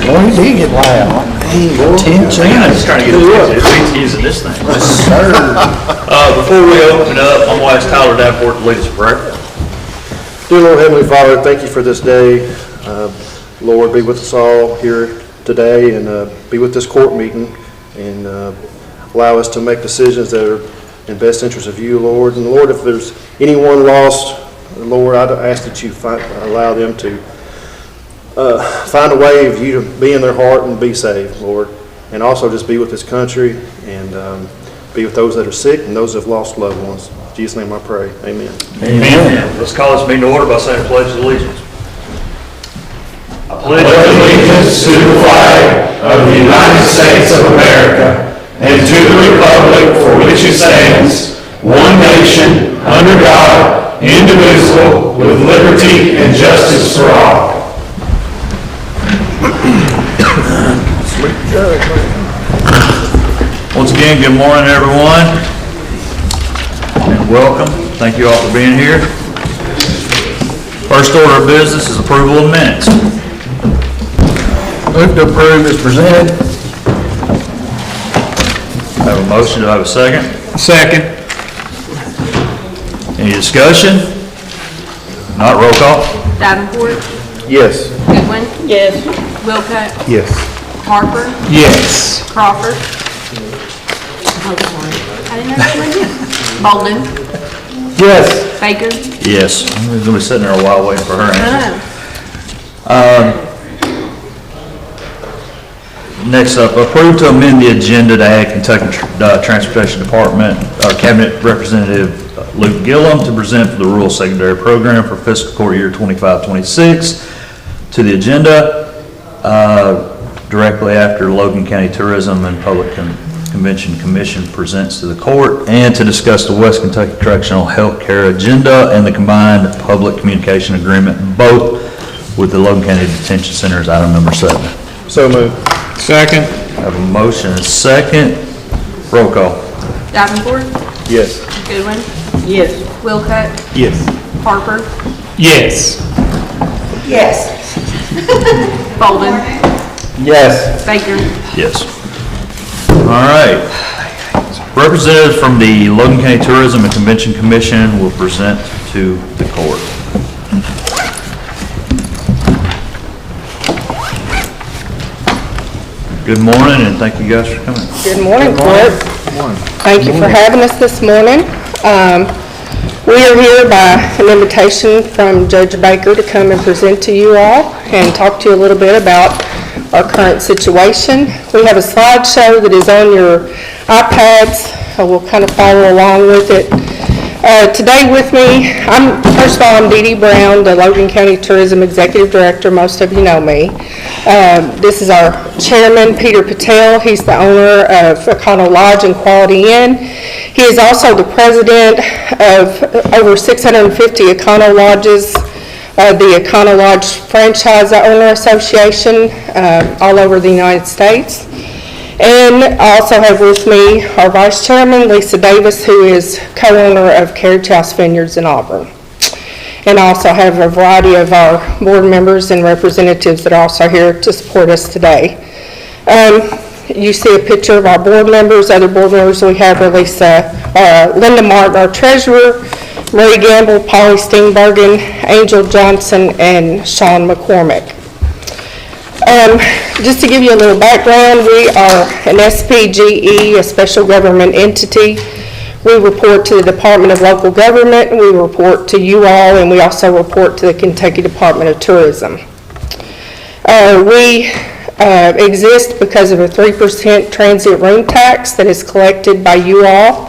Boy, he did get loud. Attention. I'm just trying to get attention. He's using this thing. Before we open it up, I'm going to ask Tyler Davenport to lead us in prayer. Dear Lord, Heavenly Father, thank you for this day. Lord, be with us all here today and be with this court meeting and allow us to make decisions that are in best interest of you, Lord. And Lord, if there's anyone lost, Lord, I ask that you allow them to find a way of you to be in their heart and be saved, Lord. And also just be with this country and be with those that are sick and those that have lost loved ones. In Jesus' name I pray. Amen. Amen. Let's call this meeting to order by saying a pledge of allegiance. I pledge allegiance to the flag of the United States of America and to the republic for which it stands, one nation, under God, indivisible, with liberty and justice for all. Once again, good morning, everyone, and welcome. Thank you all for being here. First order of business is approval of minutes. Move to approve is presented. I have a motion. Do I have a second? Second. Any discussion? Not, roll call. Davenport, Yes. Goodwin. Yes. Wilcott, Yes. Harper, Yes. Crawford. Oh, sorry. I didn't know that one yet. Bolden, Yes. Baker. Yes. I'm going to be sitting there a while waiting for her answer. Next up, approve to amend the agenda to add Kentucky Transportation Department, Cabinet Representative Luke Gillum to present for the Rural Secondary Program for fiscal court year 25-26 to the agenda directly after Logan County Tourism and Public Convention Commission presents to the court, and to discuss the West Kentucky Correctional Health Care Agenda and the combined public communication agreement, both with the Logan County Detention Center, is item number 7. So moved. Second. I have a motion and a second. Roll call. Davenport, Yes. Goodwin. Yes. Wilcott, Yes. Harper, Yes. Yes. Bolden, Yes. Baker. Yes. All right. Representatives from the Logan County Tourism and Convention Commission will present to the court. Good morning, and thank you guys for coming. Good morning, Court. Thank you for having us this morning. We are here by an invitation from Judge Baker to come and present to you all and talk to you a little bit about our current situation. We have a slideshow that is on your iPads. We'll kind of follow along with it. Today with me, first of all, I'm Dee Dee Brown, the Logan County Tourism Executive Director. Most of you know me. This is our chairman, Peter Patel. He's the owner of Econo Lodge and Quality Inn. He is also the president of over 650 Econo Lodges, the Econo Lodge Franchise Owner Association all over the United States. And I also have with me our vice chairman, Lisa Davis, who is co-owner of Carriage House Vineyards in Auburn. And I also have a variety of our board members and representatives that are also here to support us today. You see a picture of our board members. Other board members we have are Linda Martin, our treasurer, Marie Gamble, Polly Steenbergen, Angel Johnson, and Sean McCormick. Just to give you a little background, we are an SPGE, a special government entity. We report to the Department of Local Government, we report to you all, and we also report to the Kentucky Department of Tourism. We exist because of a 3% transient room tax that is collected by you all,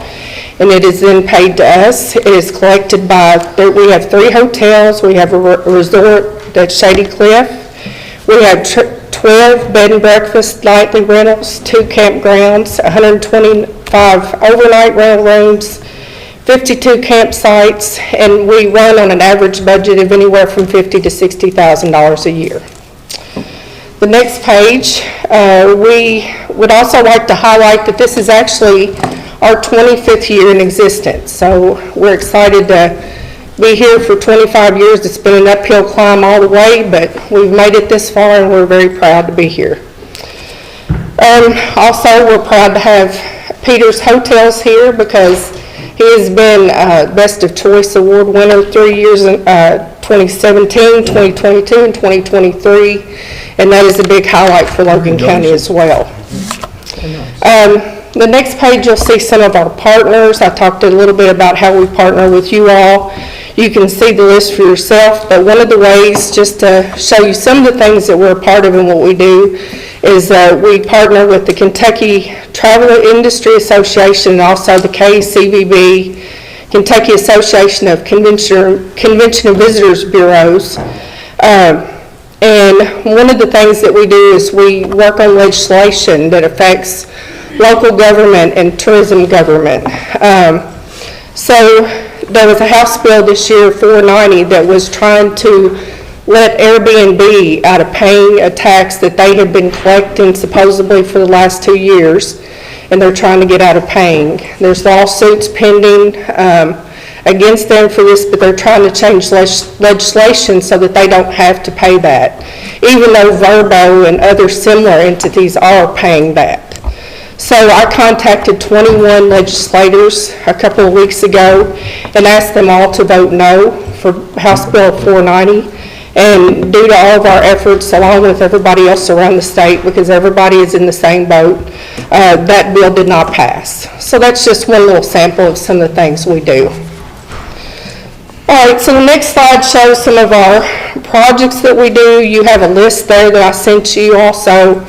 and it is then paid to us. It is collected by, we have 3 hotels. We have a resort that's Shady Cliff. We have 12 bed and breakfast nightly rentals, 2 campgrounds, 125 overnight rental rooms, 52 campsites, and we run on an average budget of anywhere from $50,000 to $60,000 a year. The next page, we would also like to highlight that this is actually our 25th year in existence. So we're excited to be here for 25 years. It's been an uphill climb all the way, but we've made it this far and we're very proud to be here. Also, we're proud to have Peter's Hotels here because he has been Best of Choice Award winner 3 years in 2017, 2022, and 2023, and that is a big highlight for Logan County as well. The next page, you'll see some of our partners. I talked a little bit about how we partner with you all. You can see the list for yourself, but one of the ways, just to show you some of the things that we're a part of and what we do, is we partner with the Kentucky Travel Industry Association and also the KCVB, Kentucky Association of Convention and Visitors Bureaus. And one of the things that we do is we work on legislation that affects local government and tourism government. So there was a House bill this year, 490, that was trying to let Airbnb out of paying a tax that they had been collecting supposedly for the last 2 years, and they're trying to get out of paying. There's lawsuits pending against them for this, but they're trying to change legislation so that they don't have to pay that, even though Verbo and other similar entities are paying that. So I contacted 21 legislators a couple of weeks ago and asked them all to vote no for House Bill 490. And due to all of our efforts, along with everybody else around the state, because everybody is in the same boat, that bill did not pass. So that's just one little sample of some of the things we do. All right, so the next slide shows some of our projects that we do. You have a list there that I sent you also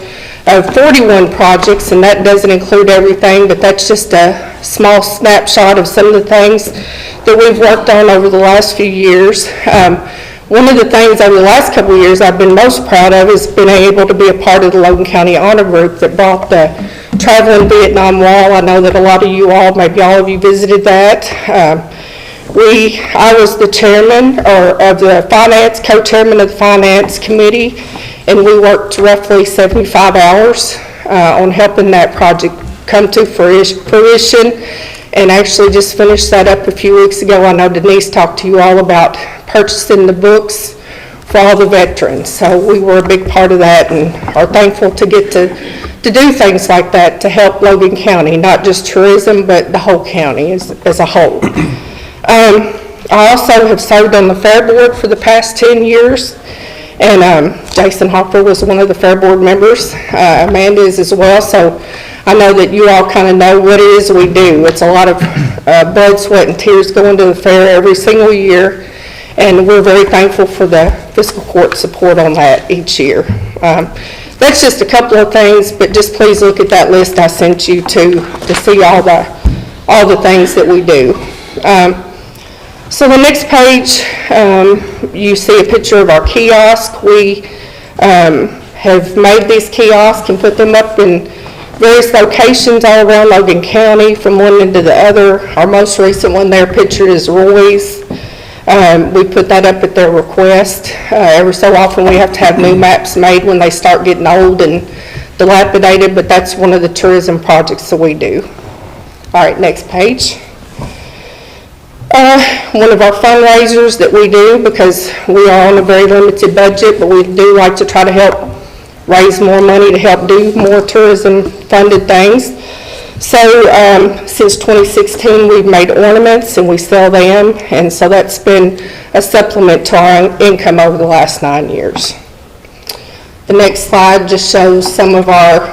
of 41 projects, and that doesn't include everything, but that's just a small snapshot of some of the things that we've worked on over the last few years. One of the things over the last couple of years I've been most proud of is being able to be a part of the Logan County Honor Group that brought the Traveling Vietnam Wall. I know that a lot of you all, maybe all of you visited that. I was the chairman of the finance, co-chairman of the finance committee, and we worked roughly 75 hours on helping that project come to fruition, and actually just finished that up a few weeks ago. I know Denise talked to you all about purchasing the books for all the veterans, so we were a big part of that and are thankful to get to do things like that to help Logan County, not just tourism, but the whole county as a whole. I also have served on the Fair Board for the past 10 years, and Jason Hopper was one of the Fair Board members. Amanda is as well, so I know that you all kind of know what it is we do. It's a lot of blood, sweat, and tears going to the fair every single year, and we're very thankful for the fiscal court support on that each year. That's just a couple of things, but just please look at that list I sent you to see all the things that we do. So the next page, you see a picture of our kiosk. We have made these kiosks and put them up in various locations all around Logan County, from one end to the other. Our most recent one there pictured is Roy's. We put that up at their request. Every so often we have to have new maps made when they start getting old and dilapidated, but that's one of the tourism projects that we do. All right, next page. One of our fundraisers that we do, because we are on a very limited budget, but we do like to try to help raise more money to help do more tourism funded things. So since 2016 we've made ornaments and we sell them, and so that's been a supplement to our income over the last 9 years. The next slide just shows some of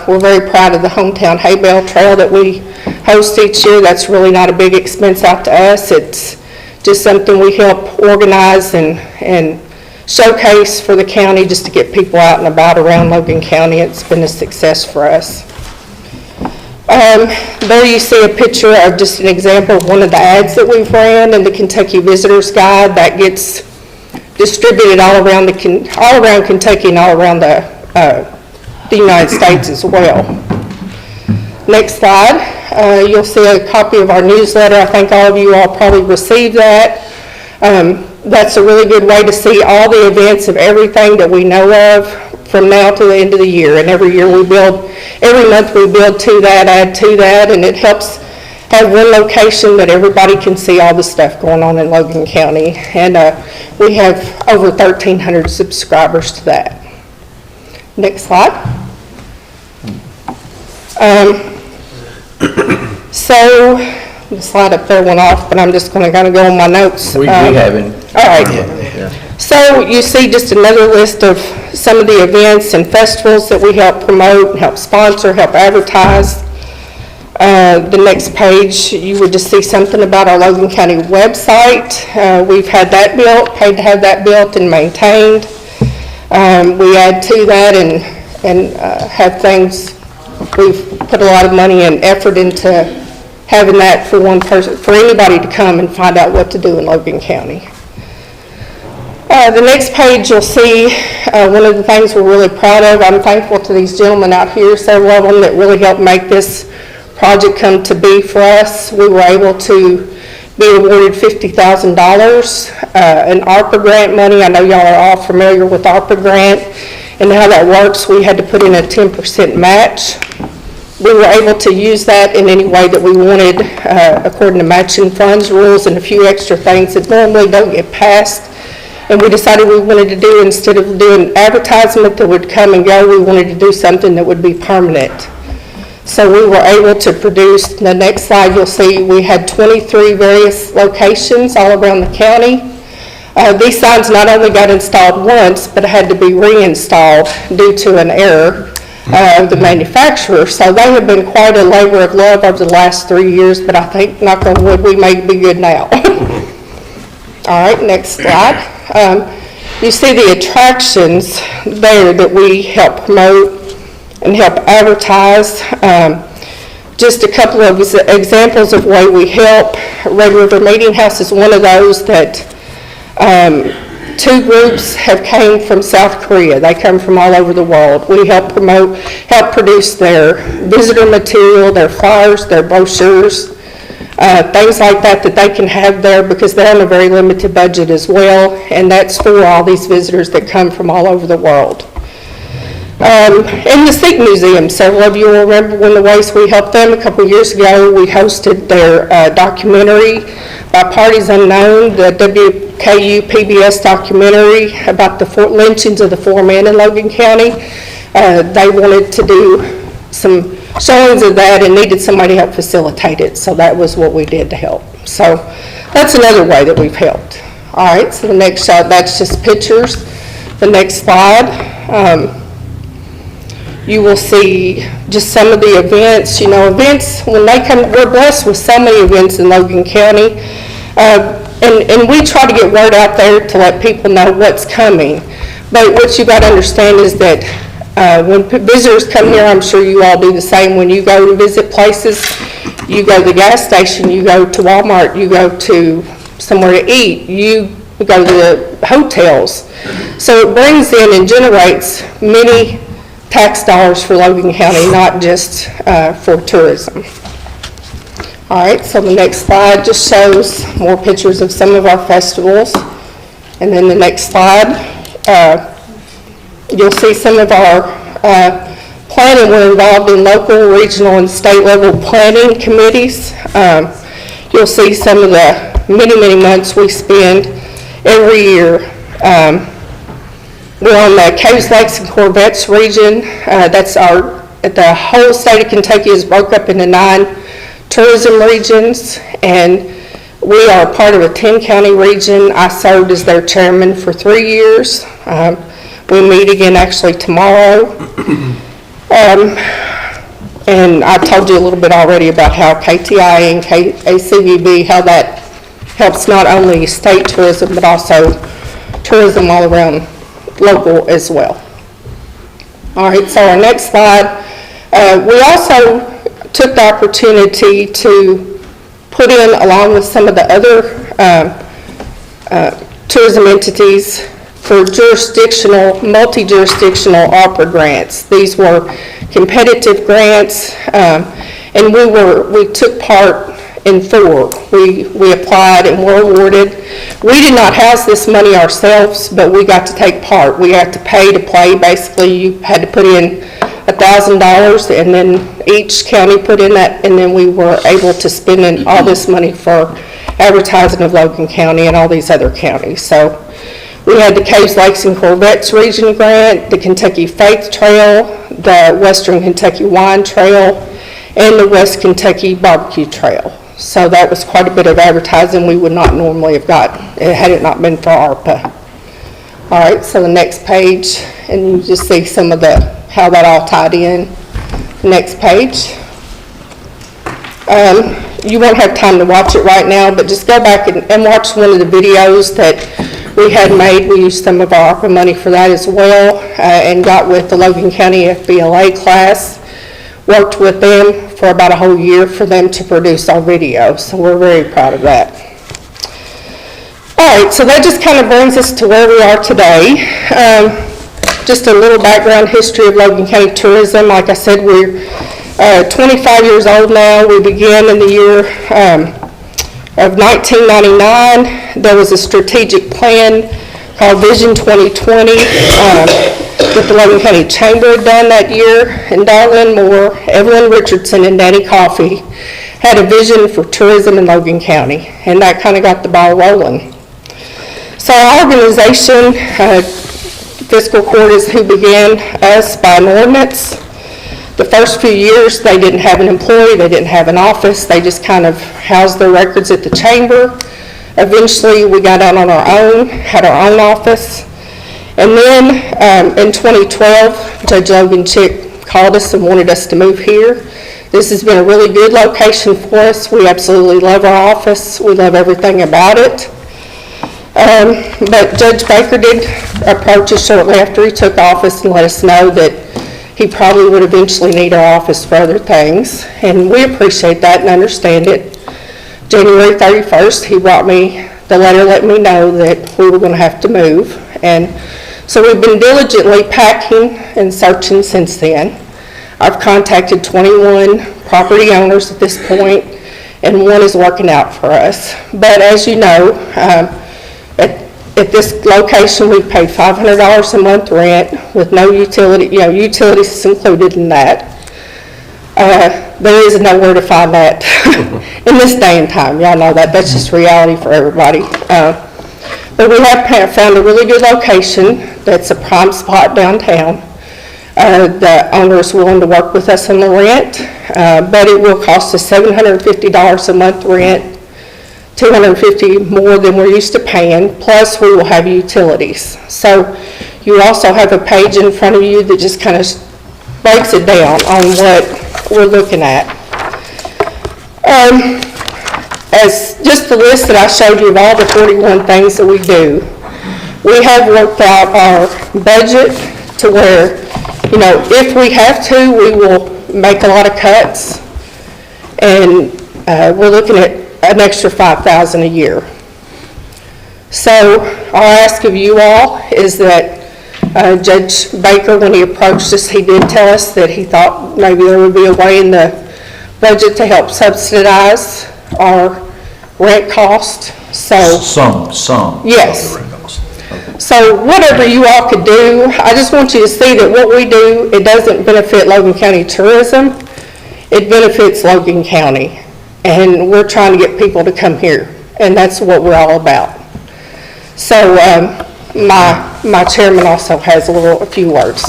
we're very proud of the Hometown Hay Bale Trail that we host each year. That's really not a big expense out to us. It's just something we help organize and showcase for the county, just to get people out and about around Logan County. It's been a success for us. There you see a picture of just an example of one of the ads that we've ran in the Kentucky Visitors Guide that gets distributed all around Kentucky and all around the United States as well. Next slide. You'll see a copy of our newsletter. I think all of you all probably received that. That's a really good way to see all the events of everything that we know of from now to the end of the year. And every month we build to that, add to that, and it helps have one location that everybody can see all the stuff going on in Logan County. And we have over 1,300 subscribers to that. Next slide. So, the slide up there went off, but I'm just going to kind of go on my notes. We haven't. All right. So you see just another list of some of the events and festivals that we help promote, help sponsor, help advertise. The next page, you would just see something about our Logan County website. We've had that built, paid to have that built and maintained. We add to that and have things, we've put a lot of money and effort into having that for one person, for anybody to come and find out what to do in Logan County. The next page, you'll see one of the things we're really proud of. I'm thankful to these gentlemen out here, several of them that really helped make this project come to be for us. We were able to be awarded $50,000 in ARPA grant money. I know y'all are all familiar with ARPA grant and how that works. We had to put in a 10% match. We were able to use that in any way that we wanted according to matching funds rules and a few extra things that normally don't get passed. And we decided we wanted to do, instead of doing advertisement that would come and go, we wanted to do something that would be permanent. So we were able to produce, the next slide you'll see, we had 23 various locations all around the county. These signs not only got installed once, but had to be reinstalled due to an error of the manufacturer. So they have been quite a labor of love over the last 3 years, but I think, knock on wood, we may be good now. All right, next slide. You see the attractions there that we help promote and help advertise. Just a couple of examples of way we help. Red River Meeting House is one of those that two groups have came from South Korea. They come from all over the world. We help promote, help produce their visitor material, their flyers, their brochures, things like that that they can have there because they're on a very limited budget as well, and that's for all these visitors that come from all over the world. In the Sikh Museum, several of you will remember one of the ways we helped them a couple years ago. We hosted their documentary by Parties Unknown, the WKU PBS documentary about the lynchings of the 4 men in Logan County. They wanted to do some showings of that and needed somebody to help facilitate it, so that was what we did to help. So that's another way that we've helped. All right, so the next shot, that's just pictures. The next slide. You will see just some of the events. You know, events, when they come, we're blessed with so many events in Logan County. And we try to get word out there to let people know what's coming. But what you got to understand is that when visitors come here, I'm sure you all do the same. When you go to visit places, you go to the gas station, you go to Walmart, you go to somewhere to eat, you go to the hotels. So it brings in and generates many tax dollars for Logan County, not just for tourism. All right, so the next slide just shows more pictures of some of our festivals. And then the next slide, you'll see some of our planning. We're involved in local, regional, and state level planning committees. You'll see some of the many, many months we spend every year. We're on the Caves, Lakes, and Corvettes region. That's the whole state of Kentucky is broke up into 9 tourism regions, and we are part of a 10-county region. I served as their chairman for 3 years. We meet again actually tomorrow. And I told you a little bit already about how KTI and ACVB, how that helps not only state tourism, but also tourism all around local as well. All right, so our next slide. We also took the opportunity to put in, along with some of the other tourism entities, for jurisdictional, multi-jurisdictional ARPA grants. These were competitive grants, and we took part in 4. We applied and were awarded. We did not house this money ourselves, but we got to take part. We had to pay to play. Basically, you had to put in $1,000, and then each county put in that, and then we were able to spend in all this money for advertising of Logan County and all these other counties. So we had the Caves, Lakes, and Corvettes Region Grant, the Kentucky Faith Trail, the Western Kentucky Wine Trail, and the West Kentucky Barbecue Trail. So that was quite a bit of advertising we would not normally have gotten had it not been for ARPA. All right, so the next page, and you just see some of how that all tied in. Next page. You won't have time to watch it right now, but just go back and watch one of the videos that we had made. We used some of our ARPA money for that as well, and got with the Logan County FBLA class, worked with them for about a whole year for them to produce our video, so we're very proud of that. All right, so that just kind of brings us to where we are today. Just a little background history of Logan County tourism. Like I said, we're 25 years old now. We began in the year of 1999. There was a strategic plan called Vision 2020 that the Logan County Chamber had done that year, and Darlene Moore, Evelyn Richardson, and Danny Coffey had a vision for tourism in Logan County, and that kind of got the ball rolling. So our organization, Fiscal Court, is who began us by an ordinance. The first few years, they didn't have an employee, they didn't have an office, they just kind of housed their records at the chamber. Eventually, we got out on our own, had our own office. And then in 2012, Judge Logan Chick called us and wanted us to move here. This has been a really good location for us. We absolutely love our office. We love everything about it. But Judge Baker did approach us shortly after he took office and let us know that he probably would eventually need our office for other things. And we appreciate that and understand it. January 31st, he brought me the letter letting me know that we were going to have to move. And so we've been diligently packing and searching since then. I've contacted 21 property owners at this point, and one is working out for us. But as you know, at this location, we've paid $500 a month rent with no utility, utilities is included in that. There is nowhere to find that in this day and time. Y'all know that. That's just reality for everybody. But we have found a really good location that's a prime spot downtown. The owner is willing to work with us on the rent, but it will cost us $750 a month rent, $250 more than we're used to paying, plus we will have utilities. So you also have a page in front of you that just kind of breaks it down on what we're looking at. As just the list that I showed you of all the 41 things that we do, we have worked out our budget to where, if we have to, we will make a lot of cuts, and we're looking at an extra $5,000 a year. So our ask of you all is that Judge Baker, when he approached us, he did tell us that he thought maybe there would be a way in the budget to help subsidize our rent cost. So Some. Yes. Of the rent cost. Okay. So whatever you all could do, I just want you to see that what we do, it doesn't benefit Logan County tourism, it benefits Logan County. And we're trying to get people to come here, and that's what we're all about. So my chairman also has a few words.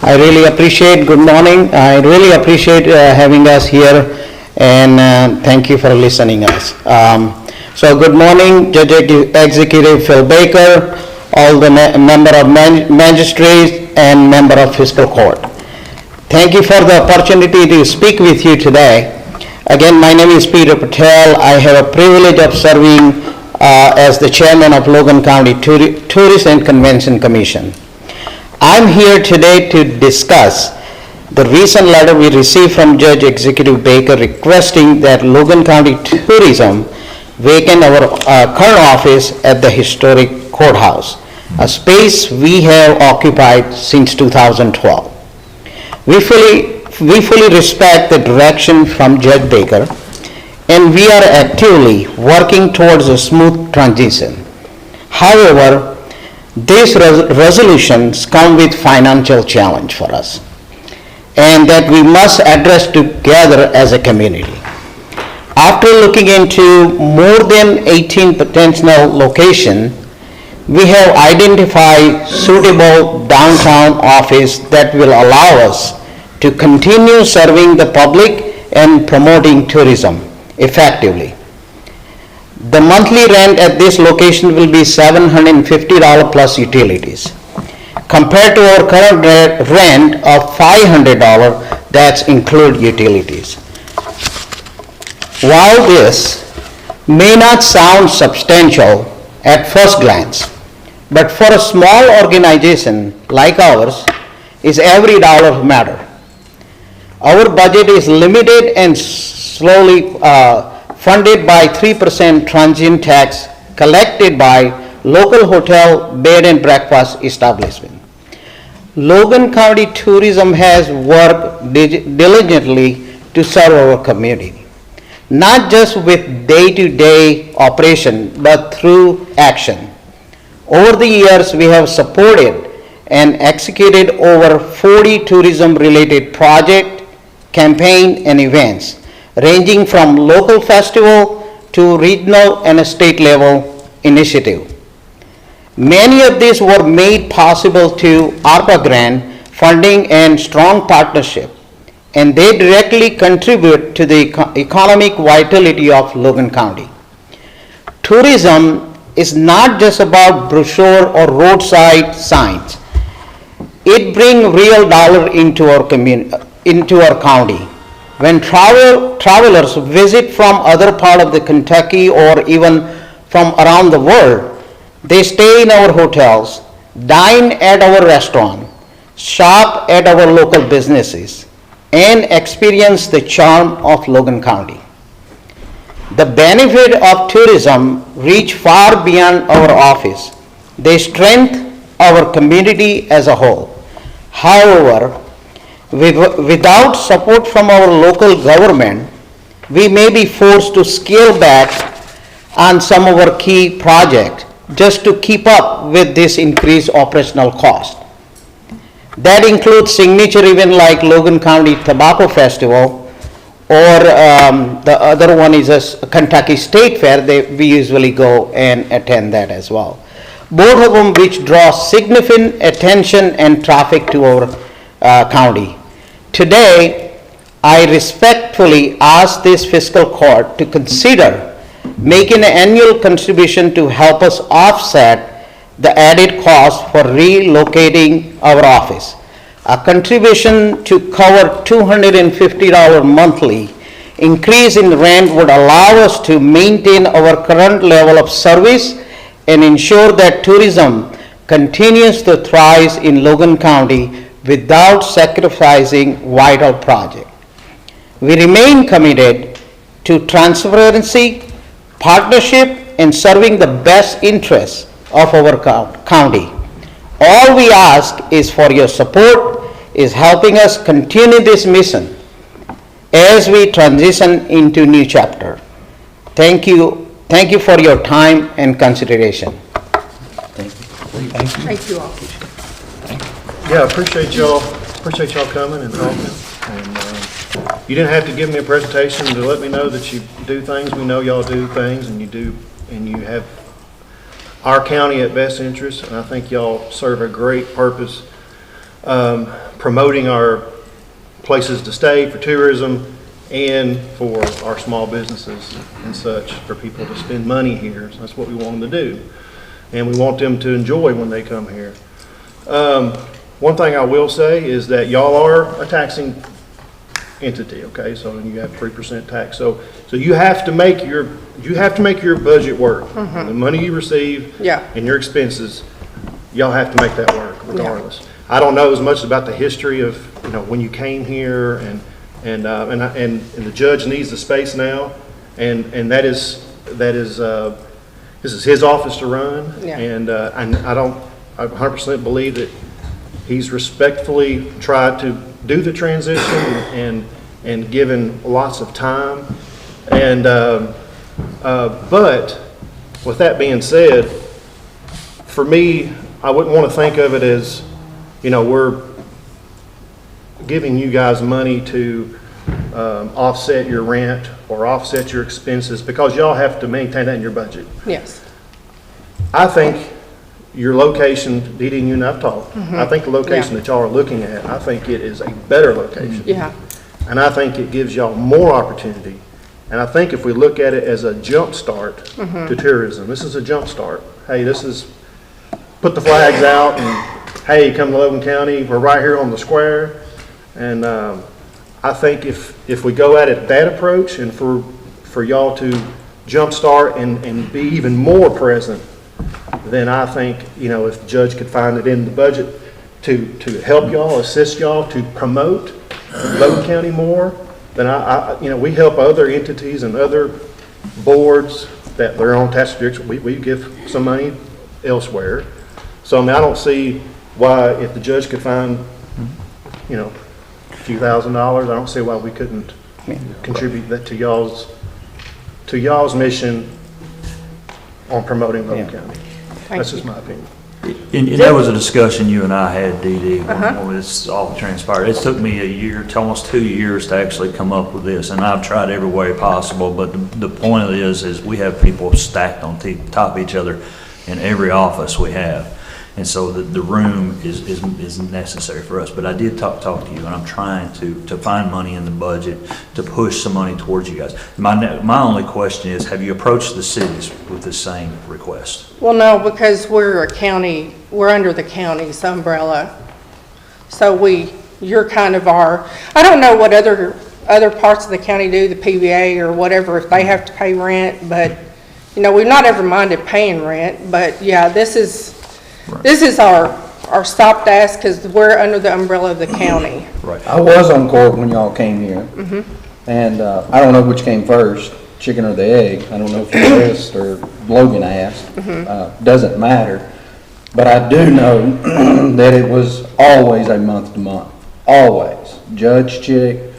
I really appreciate, good morning, I really appreciate having us here, and thank you for listening us. So good morning, Judge Executive Phil Baker, all the member of magistrates and member of Fiscal Court. Thank you for the opportunity to speak with you today. Again, my name is Peter Patel. I have a privilege of serving as the chairman of Logan County Tourist and Convention Commission. I'm here today to discuss the recent letter we received from Judge Executive Baker requesting that Logan County Tourism vacate our current office at the historic courthouse, a space we have occupied since 2012. We fully respect the direction from Judge Baker, and we are actively working towards a smooth transition. However, these resolutions come with financial challenge for us, and that we must address together as a community. After looking into more than 18 potential locations, we have identified suitable downtown office that will allow us to continue serving the public and promoting tourism effectively. The monthly rent at this location will be $750 plus utilities, compared to our current rent of $500 that's include utilities. While this may not sound substantial at first glance, but for a small organization like ours, is every dollar matter. Our budget is limited and slowly funded by 3% transient tax collected by local hotel bed and breakfast establishment. Logan County Tourism has worked diligently to serve our community, not just with day-to-day operation, but through action. Over the years, we have supported and executed over 40 tourism-related projects, campaigns, and events, ranging from local festival to regional and state level initiative. Many of these were made possible to ARPA grant funding and strong partnership, and they directly contribute to the economic vitality of Logan County. Tourism is not just about brochure or roadside signs. It brings real dollar into our county. When travelers visit from other part of the Kentucky or even from around the world, they stay in our hotels, dine at our restaurant, shop at our local businesses, and experience the charm of Logan County. The benefit of tourism reach far beyond our office. They strengthen our community as a whole. However, without support from our local government, we may be forced to scale back on some of our key projects just to keep up with this increased operational cost. That includes signature events like Logan County Tobacco Festival, or the other one is a Kentucky State Fair. We usually go and attend that as well. Both of them which draw significant attention and traffic to our county. Today, I respectfully ask this fiscal court to consider making an annual contribution to help us offset the added cost for relocating our office. A contribution to cover $250 monthly increase in rent would allow us to maintain our current level of service and ensure that tourism continues to thrive in Logan County without sacrificing vital projects. We remain committed to transparency, partnership, and serving the best interests of our county. All we ask is for your support, is helping us continue this mission as we transition into new chapter. Thank you for your time and consideration. Thank you all. Yeah, appreciate y'all coming and talking. And you didn't have to give me a presentation to let me know that you do things. We know y'all do things, and you have our county at best interest, and I think y'all serve a great purpose promoting our places to stay for tourism and for our small businesses and such, for people to spend money here. So that's what we want them to do, and we want them to enjoy when they come here. One thing I will say is that y'all are a taxing entity, okay? So you have 3% tax. So you have to make your budget work. The money you receive and your expenses, y'all have to make that work regardless. I don't know as much about the history of when you came here, and the judge needs the space now, and this is his office to run, and I 100% believe that he's respectfully tried to do the transition and given lots of time, but with that being said, for me, I wouldn't want to think of it as, we're giving you guys money to offset your rent or offset your expenses, because y'all have to maintain that in your budget. Yes. I think your location, Dee Dee and you and I've talked, I think the location that y'all are looking at, I think it is a better location. Yeah. And I think it gives y'all more opportunity. And I think if we look at it as a jump start to tourism, this is a jump start. Hey, this is, put the flags out and, hey, come to Logan County, we're right here on the square. And I think if we go at it that approach, and for y'all to jumpstart and be even more present, then I think, if the judge could find it in the budget to help y'all, assist y'all to promote Logan County more, then we help other entities and other boards that their own tax districts, we give some money elsewhere. So, I don't see why, if the judge could find, a few $1,000s, I don't see why we couldn't contribute that to y'all's mission on promoting Logan County. That's just my opinion. And that was a discussion you and I had, Dee Dee, when this all transpired. It took me a year, to almost 2 years to actually come up with this, and I've tried every way possible, but the point of it is we have people stacked on top of each other in every office we have. And so the room is necessary for us. But I did talk to you, and I'm trying to find money in the budget to push some money towards you guys. My only question is, have you approached the cities with the same request? Well, no, because we're a county, we're under the county's umbrella. So you're kind of I don't know what other parts of the county do, the PVA or whatever, if they have to pay rent, but, we've not ever minded paying rent, but yeah, this is our stopgap, because we're under the umbrella of the county. Right. I was on court when y'all came here, and I don't know which came first, chicken or the egg. I don't know if you asked or Logan asked. Doesn't matter. But I do know that it was always a month to month. Always. Judge Chick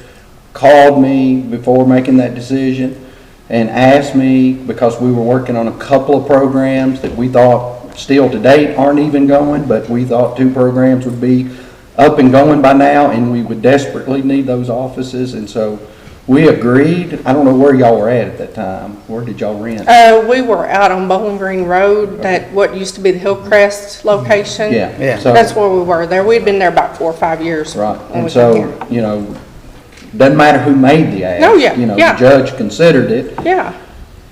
called me before making that decision and asked me, because we were working on a couple of programs that we thought still to date aren't even going, but we thought 2 programs would be up and going by now, and we would desperately need those offices, and so we agreed. I don't know where y'all were at that time. Where did y'all rent? We were out on Bowling Green Road, that what used to be the Hillcrest location. Yeah. So that's where we were there. We'd been there about 4 or 5 years. Right, when and we so, came here. doesn't matter who made the ask. Oh, yeah, The yeah. judge considered it. Yeah,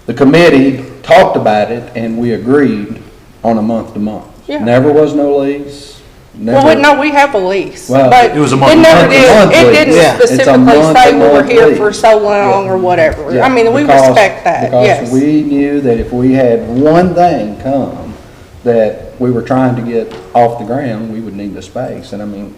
The committee talked about it, and we agreed on a month to month. Yeah. Never was no lease. well, no, we have a lease, Well, but it was a it month- never did, month it lease. didn't Yeah, it's a specifically say we were month-to-month here lease. for so long or whatever. Yeah, I mean, we because- respect that, yes. Because we knew that if we had one thing come that we were trying to get off the ground, we would need the space. And I mean,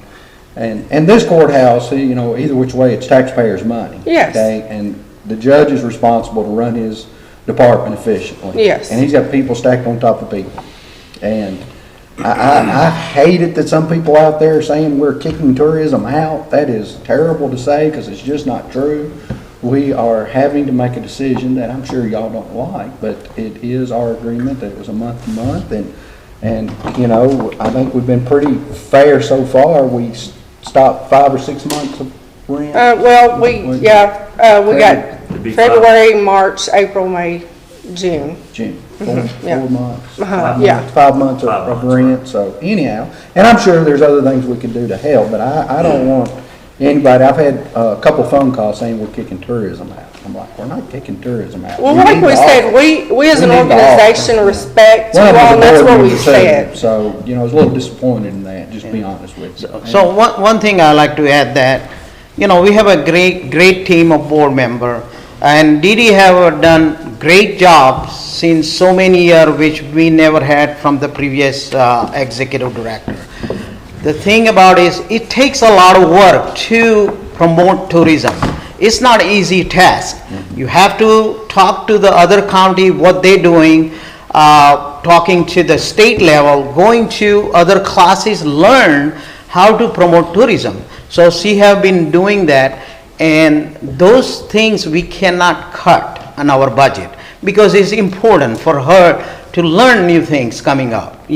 and this courthouse, either which way, it's taxpayers' money. Yes. Okay, and the judge is responsible to run his department efficiently. Yes. And he's got people stacked on top of people. And I hate it that some people out there are saying we're kicking tourism out. That is terrible to say, because it's just not true. We are having to make a decision that I'm sure y'all don't like, but it is our agreement that it was a month to month, and I think we've been pretty fair so far. We stopped 5 or 6 months of rent. Well, we got It'd be February, March, April, May, June. June, yeah. 4 months. Yeah. 5 months of 5 months, rent, so anyhow, and I'm sure there's other things we could do to help, but I don't want anybody, I've had a couple phone calls saying we're kicking tourism out. I'm like, we're not kicking tourism out. Well, like need we to said, offer. we as an We need to offer. organization respect you One of all, them and was that's a what board we member said. too, so, I was a little disappointed in that, just to be honest with you. So one thing I like to add that, we have a great team of board member, and Dee Dee have done great job since so many years, which we never had from the previous executive director. The thing about is, it takes a lot of work to promote tourism. It's not an easy task. You have to talk to the other county, what they're doing, talking to the state level, going to other classes, learn how to promote tourism. So she have been doing that, and those things we cannot cut on our budget, because it's important for her to learn new things coming up,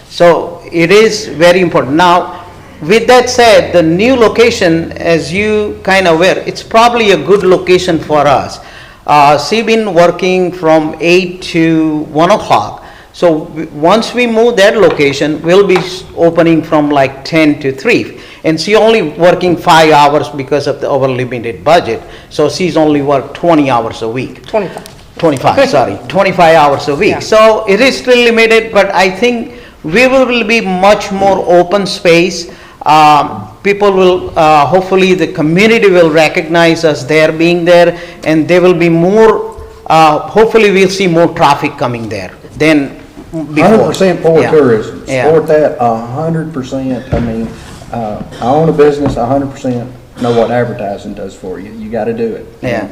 So it is very important. Now, with that said, the new location, as you kind of aware, it's probably a good location for us. She's been working from 8 to 1 o'clock. So once we move that location, we'll be opening from like 10 to 3. And she only working 5 hours because of our limited budget. So she's only worked 20 hours a week. 25, sorry, 25 hours a week. Yeah. So it is still limited, but I think we will be much more open space. People will, hopefully the community will recognize us there being there, and there will be more, hopefully we'll see more traffic coming there than before. 100% for Yeah. tourism, Yeah. support that 100%. I mean, I own a business, 100% know what advertising does for you. You gotta do it. Yeah.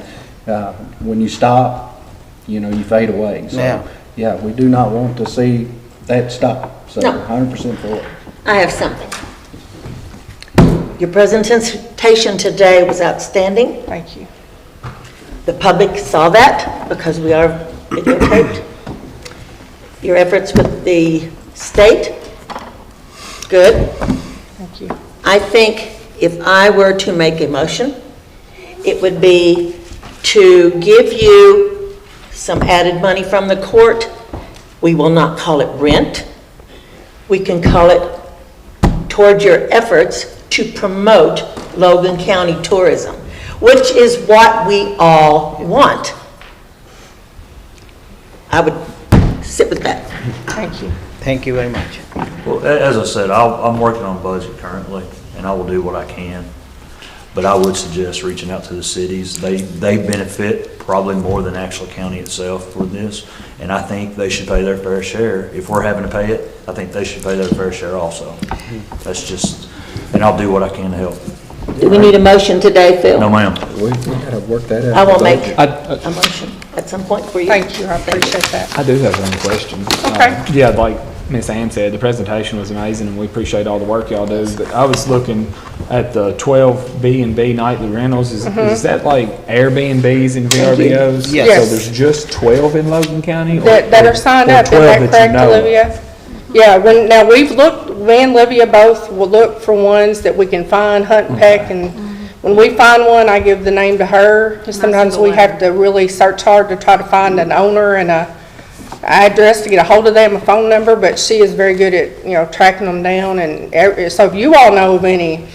And, when you stop, you know, you fade away. So, Yeah. yeah, we do not want to see that stop, so No. 100% for it. I have something. Your presentation today was outstanding. Thank you. The public saw that because we are videotaped. Your efforts with the state, good. Thank you. I think if I were to make a motion, it would be to give you some added money from the court. We will not call it rent. We can call it toward your efforts to promote Logan County tourism, which is what we all want. I would sit with that. Thank you. Thank you very much. Well, as I said, I'm working on a budget currently, and I will do what I can. But I would suggest reaching out to the cities. They benefit probably more than actually county itself for this, and I think they should pay their fair share. If we're having to pay it, I think they should pay their fair share also. That's just, and I'll do what I can to help. Do we need a motion today, Phil? No, ma'am. We gotta work that out. I will make I a motion at some point for you. Thank you, I appreciate that. do have one question. Okay. Yeah, like Ms. Ann said, the presentation was amazing, and we appreciate all the work y'all do, but I was looking at the 12 B&B nightly rentals. Is that like Airbnbs and VRBOs? Yes. So there's just 12 in Logan County? That are signed or up, is 12 that you correct, know of? Olivia? Yeah, now we've looked, me and Olivia both will look for ones that we can find, hunt and peck, and when we find one, I give the name to her. Sometimes we have to really search hard to try to find an owner and a address to get a hold of them, a phone number, but she is very good at, tracking them down, and so if you all know of any,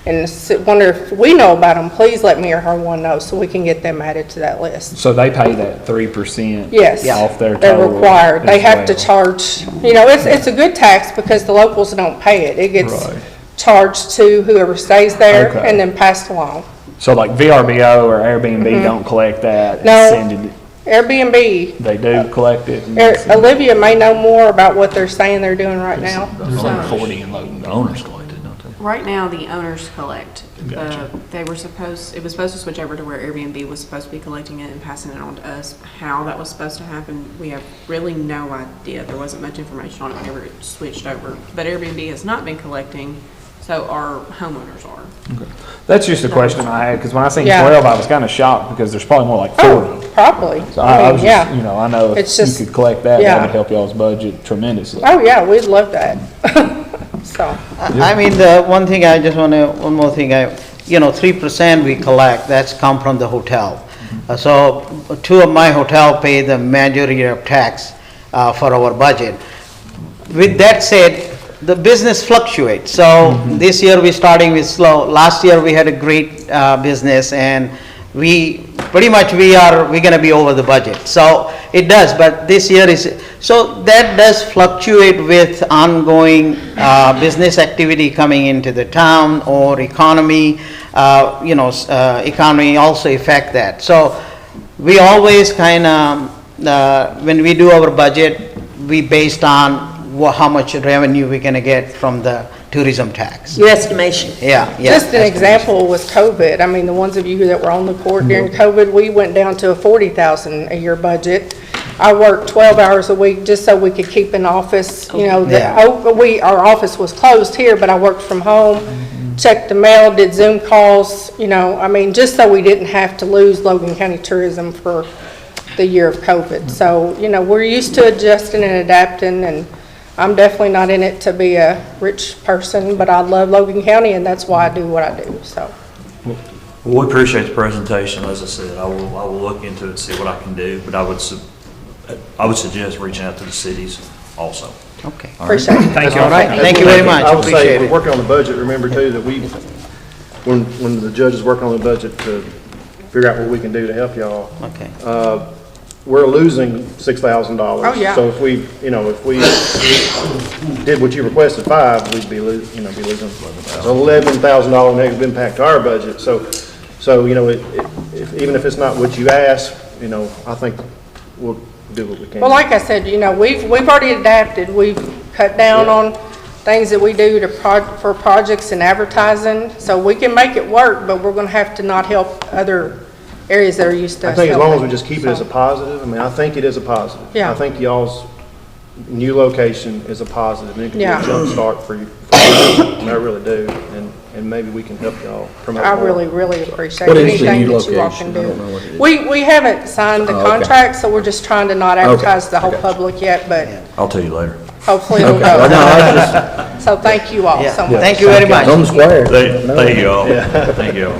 and wonder if we know about them, please let me or her one know so we can get them added to that list. So they pay that 3% Yes. off their They're total? required. They as have to well? charge, it's a good tax because the locals don't pay it. It gets Right. charged to whoever stays there Okay. and then passed along. So like VRBO or Airbnb don't collect that? and No. send it- Airbnb, They do collect it? and send it? Olivia may know more about what they're saying they're doing right now. There's only 40 in Logan. The owners collected, don't they? Right now, the owners collect. Gotcha. It was supposed to switch over to where Airbnb was supposed to be collecting it and passing it on to us. How that was supposed to happen, we have really no idea. There wasn't much information on it whenever it switched over. But Airbnb has not been collecting, so our homeowners are. That's just a question I had, because when I seen Yeah. 12, I was kind of shocked, because there's probably more like 40. Oh, probably. So I I mean, was yeah. just, I know It's if just- you could collect that, yeah. that would help y'all's budget tremendously. Oh, yeah, we'd love that. So, I mean, the one thing I just want to, one more thing, 3% we collect, that's come from the hotel. So 2 of my hotel pay the majority of tax for our budget. With that said, the business fluctuates. So this year we starting with slow. Last year we had a great business, and we're gonna be over the budget. So it does, but this year so that does fluctuate with ongoing business activity coming into the town or economy. Economy also affect that. So we always when we do our budget, we based on how much revenue we're gonna get from the tourism tax. Your estimation. Yeah. just an example was COVID. I mean, the ones of you that were on the court during COVID, we went down to a $40,000 a year budget. I worked 12 hours a week just so we could keep an office, our office was closed here, but I worked from home, checked the mail, did Zoom calls, just so we didn't have to lose Logan County tourism for the year of COVID. So, we're used to adjusting and adapting, and I'm definitely not in it to be a rich person, but I love Logan County, and that's why I do what I do, so. Well, we appreciate the presentation. As I said, I will look into it and see what I can do, but I would suggest reaching out to the cities also. Okay. Appreciate it. Thank you. All right, thank you very much, I would say, appreciate we're it. working on the budget, remember too, that when the judge is working on the budget to figure out what we can do to help y'all, Okay. we're losing $6,000. Oh, yeah. So if we did what you requested, 5, we'd be losing $11,000 negative impact to our budget. So even if it's not what you asked, I think we'll do what we can. Well, like I said, we've already adapted. We've cut down on things that we do for projects and advertising, so we can make it work, but we're gonna have to not help other areas that are used to I us think as long as we helping. just keep it as a positive, I think it is a positive. Yeah. I think y'all's new location is a positive, and it can be Yeah. a jump start for you. And I really do, and maybe we can help y'all promote I more. really appreciate What is the anything new that you all can location? I don't know what it do. is. We haven't signed the Oh, okay. contract, so we're just trying to not advertise to the whole I got you. public yet, but I'll tell you later. hopefully it'll Okay. Well, no, I go. So thank you all Yeah. so much. Thank you very much. It's on the square. Thank you all. Thank you all.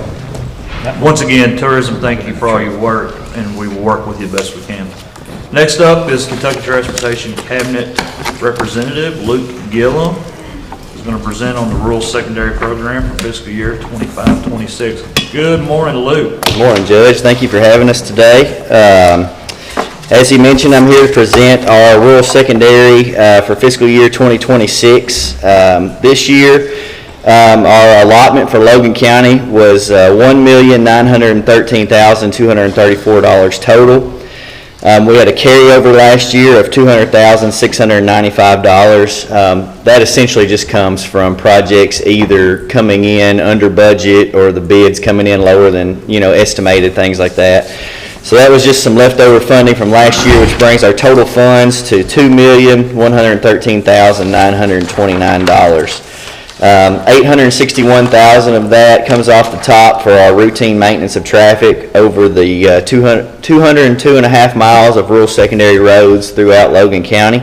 Once again, tourism, thank you for all your work, and we will work with you best we can. Next up is Kentucky Transportation Cabinet Representative Luke Gillum. He's going to present on the rural secondary program for fiscal year 25-26. Good morning, Luke. Good morning, Judge. Thank you for having us today. As he mentioned, I'm here to present our rural secondary for fiscal year 2026. This year, our allotment for Logan County was $1,913,234 total. We had a carryover last year of $200,695. That essentially just comes from projects either coming in under budget or the bids coming in lower than, estimated, things like that. So that was just some leftover funding from last year, which brings our total funds to $2,113,929. $861,000 of that comes off the top for our routine maintenance of traffic over the 202.5 miles of rural secondary roads throughout Logan County.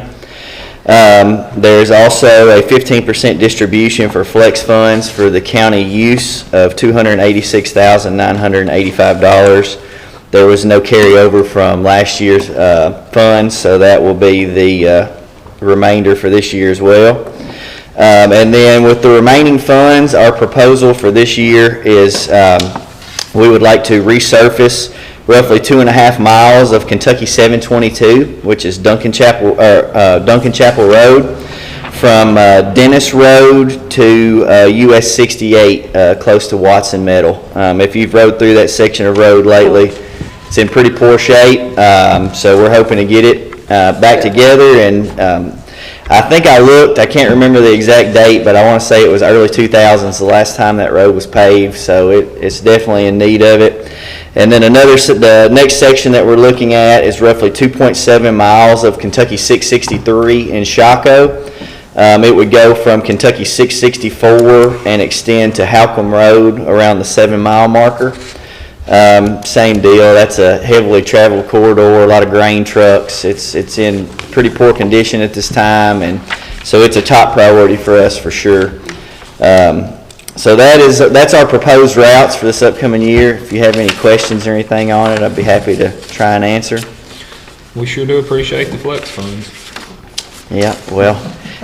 There's also a 15% distribution for flex funds for the county use of $286,985. There was no carryover from last year's funds, so that will be the remainder for this year as well. And then with the remaining funds, our proposal for this year is we would like to resurface roughly 2.5 miles of Kentucky 722, which is Duncan Chapel Road, from Dennis Road to US 68, close to Watson Metal. If you've rode through that section of road lately, it's in pretty poor shape, so we're hoping to get it back together. And I think I looked, I can't remember the exact date, but I want to say it was early 2000s the last time that road was paved, so it's definitely in need of it. And then the next section that we're looking at is roughly 2.7 miles of Kentucky 663 in Shaco. It would go from Kentucky 664 and extend to Halcombe Road around the 7-mile marker. Same deal, that's a heavily traveled corridor, a lot of grain trucks. It's in pretty poor condition at this time, and so it's a top priority for us for sure. So that's our proposed routes for this upcoming year. If you have any questions or anything on it, I'd be happy to try and answer. We sure do appreciate the flex funds. Yeah, well,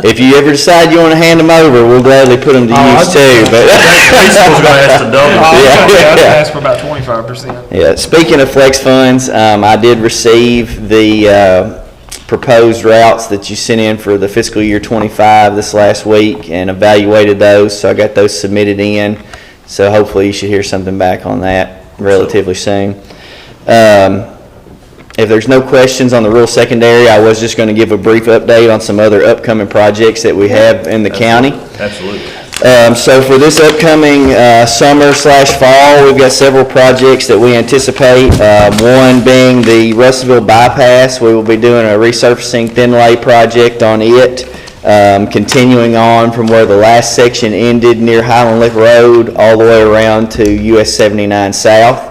if you ever decide you want to hand them over, we'll gladly put them to use too, but. Fiscal's going to ask to double. I'd ask for about 25%. Yeah, speaking of flex funds, I did receive the proposed routes that you sent in for the fiscal year 25 this last week and evaluated those, so I got those submitted in. So hopefully you should hear something back on that relatively soon. If there's no questions on the rural secondary, I was just going to give a brief update on some other upcoming projects that we have in the county. Absolutely. So for this upcoming summer/fall, we've got several projects that we anticipate. One being the Russellville Bypass. We will be doing a resurfacing thin lay project on it, continuing on from where the last section ended near Highland Lick Road all the way around to US 79 South.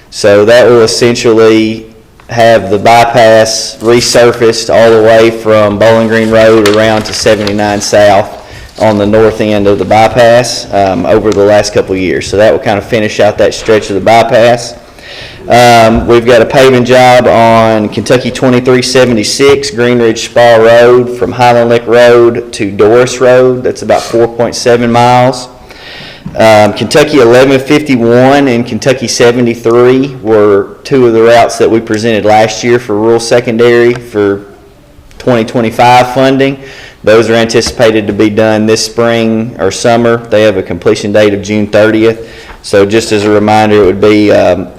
So that will essentially have the bypass resurfaced all the way from Bowling Green Road around to 79 South on the north end of the bypass over the last couple of years. So that will kind of finish out that stretch of the bypass. We've got a paving job on Kentucky 2376 Green Ridge Spa Road from Highland Lick Road to Doris Road. That's about 4.7 miles. Kentucky 1151 and Kentucky 73 were two of the routes that we presented last year for rural secondary for 2025 funding. Those are anticipated to be done this spring or summer. They have a completion date of June 30th. So just as a reminder, it would be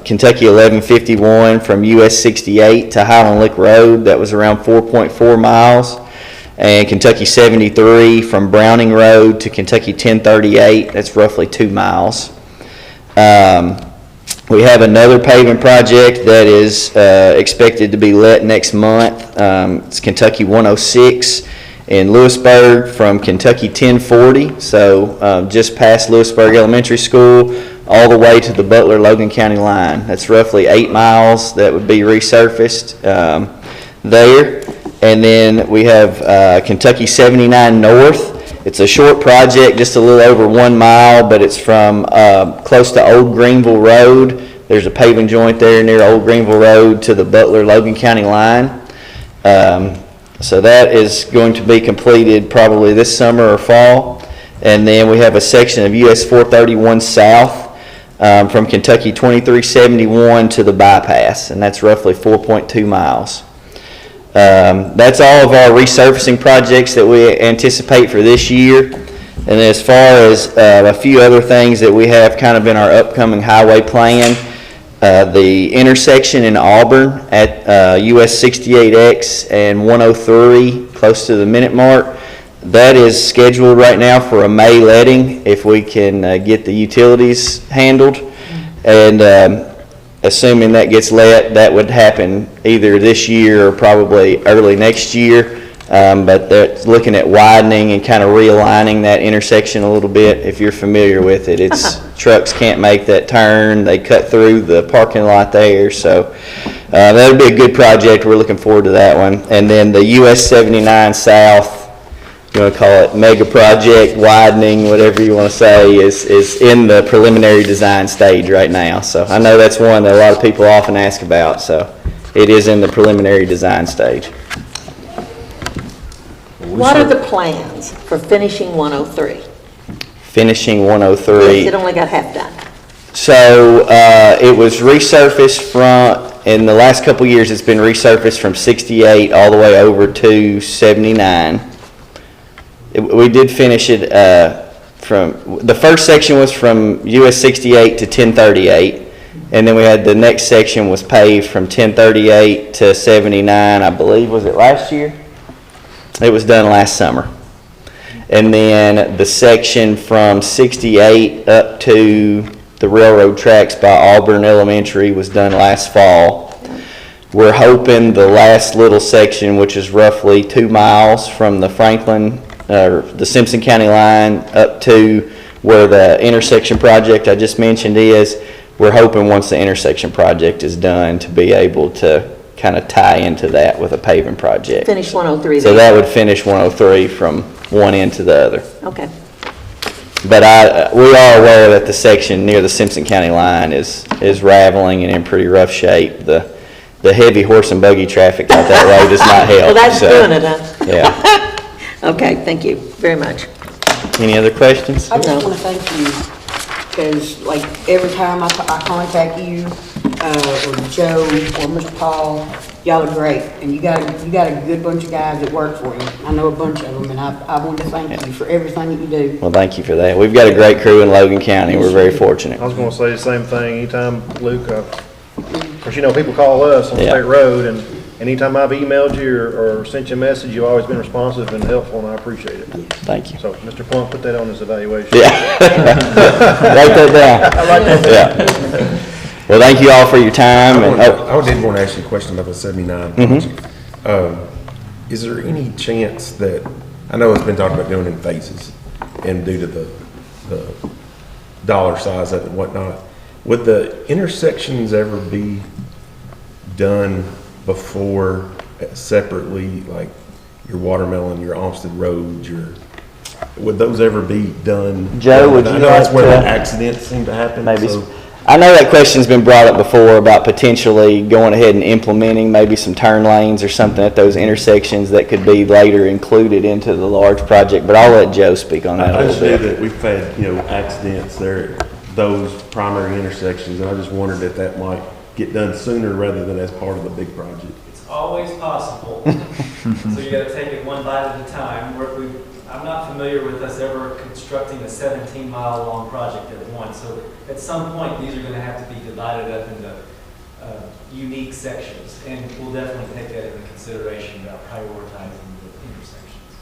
Kentucky 1151 from US 68 to Highland Lick Road. That was around 4.4 miles. And Kentucky 73 from Browning Road to Kentucky 1038, that's roughly 2 miles. We have another paving project that is expected to be let next month. It's Kentucky 106 in Lewisburg from Kentucky 1040, so just past Lewisburg Elementary School, all the way to the Butler-Logan County line. That's roughly 8 miles that would be resurfaced there. And then we have Kentucky 79 North. It's a short project, just a little over 1 mile, but it's from close to Old Greenville Road. There's a paving joint there near Old Greenville Road to the Butler-Logan County line. So that is going to be completed probably this summer or fall. And then we have a section of US 431 South from Kentucky 2371 to the bypass, and that's roughly 4.2 miles. That's all of our resurfacing projects that we anticipate for this year. And as far as a few other things that we have kind of in our upcoming highway plan, the intersection in Auburn at US 68X and 103, close to the minute mark, that is scheduled right now for a May letting if we can get the utilities handled. And assuming that gets let, that would happen either this year or probably early next year. But they're looking at widening and kind of realigning that intersection a little bit. If you're familiar with it, it's trucks can't make that turn. They cut through the parking lot there. So that would be a good project. We're looking forward to that one. And then the US 79 South, you want to call it mega project, widening, whatever you want to say, is in the preliminary design stage right now. So I know that's one that a lot of people often ask about. So it is in the preliminary design stage. What are the plans for finishing 103? Finishing 103. Yes, it only got half done. So it was resurfaced in the last couple of years, it's been resurfaced from 68 all the way over to 79. We did finish it the first section was from US 68 to 1038. And then we had the next section was paved from 1038 to 79, I believe. Was it last year? It was done last summer. And then the section from 68 up to the railroad tracks by Auburn Elementary was done last fall. We're hoping the last little section, which is roughly 2 miles from the Franklin, or the Simpson County line up to where the intersection project I just mentioned is, we're hoping once the intersection project is done to be able to kind of tie into that with a paving project. Finish 103 So then. that would finish 103 from one end to the other. Okay. But we are aware that the section near the Simpson County line is raveling and in pretty rough shape. The heavy horse and buggy traffic out that road does not help. Well, that's so, doing it, huh? Yeah. Okay, thank you very much. Any other questions? I just want to thank you, because like every time I contact you, or Joe, or Mr. Paul, y'all are great, and you got a good bunch of guys that work for you. I know a bunch of them, and I want to thank you for everything that you do. Well, thank you for that. We've got a great crew in Logan County. We're very fortunate. I was gonna say the same thing, anytime, Luke, of course, you know, people call us on the Yeah. state road, and anytime I've emailed you or sent you a message, you've always been responsive and helpful, and I appreciate it. Thank you. So, Mr. Plunk, put that on his evaluation. Yeah. Write that down. I like that. Yeah. Well, thank you all for your time. I did want to ask you a question about the 79 project. Is there any chance that, I know it's been talked about doing in phases, and due to the dollar size of it and whatnot, would the intersections ever be done before separately, like your Watermelon, your Olmsted Road, would those ever be done? Joe, would you I know that's like where the to- accidents seem to happen. Maybe, so- I know that question's been brought up before about potentially going ahead and implementing maybe some turn lanes or something at those intersections that could be later included into the large project, but I'll let Joe speak on that a I little just know bit. that we've had, accidents there at those primary intersections, and I just wondered if that might get done sooner rather than as part of the big project. It's always possible, so you gotta take it one bite at a time. I'm not familiar with us ever constructing a 17-mile long project at once, so at some point, these are gonna have to be divided up into unique sections, and we'll definitely take that into consideration about prioritizing the intersections.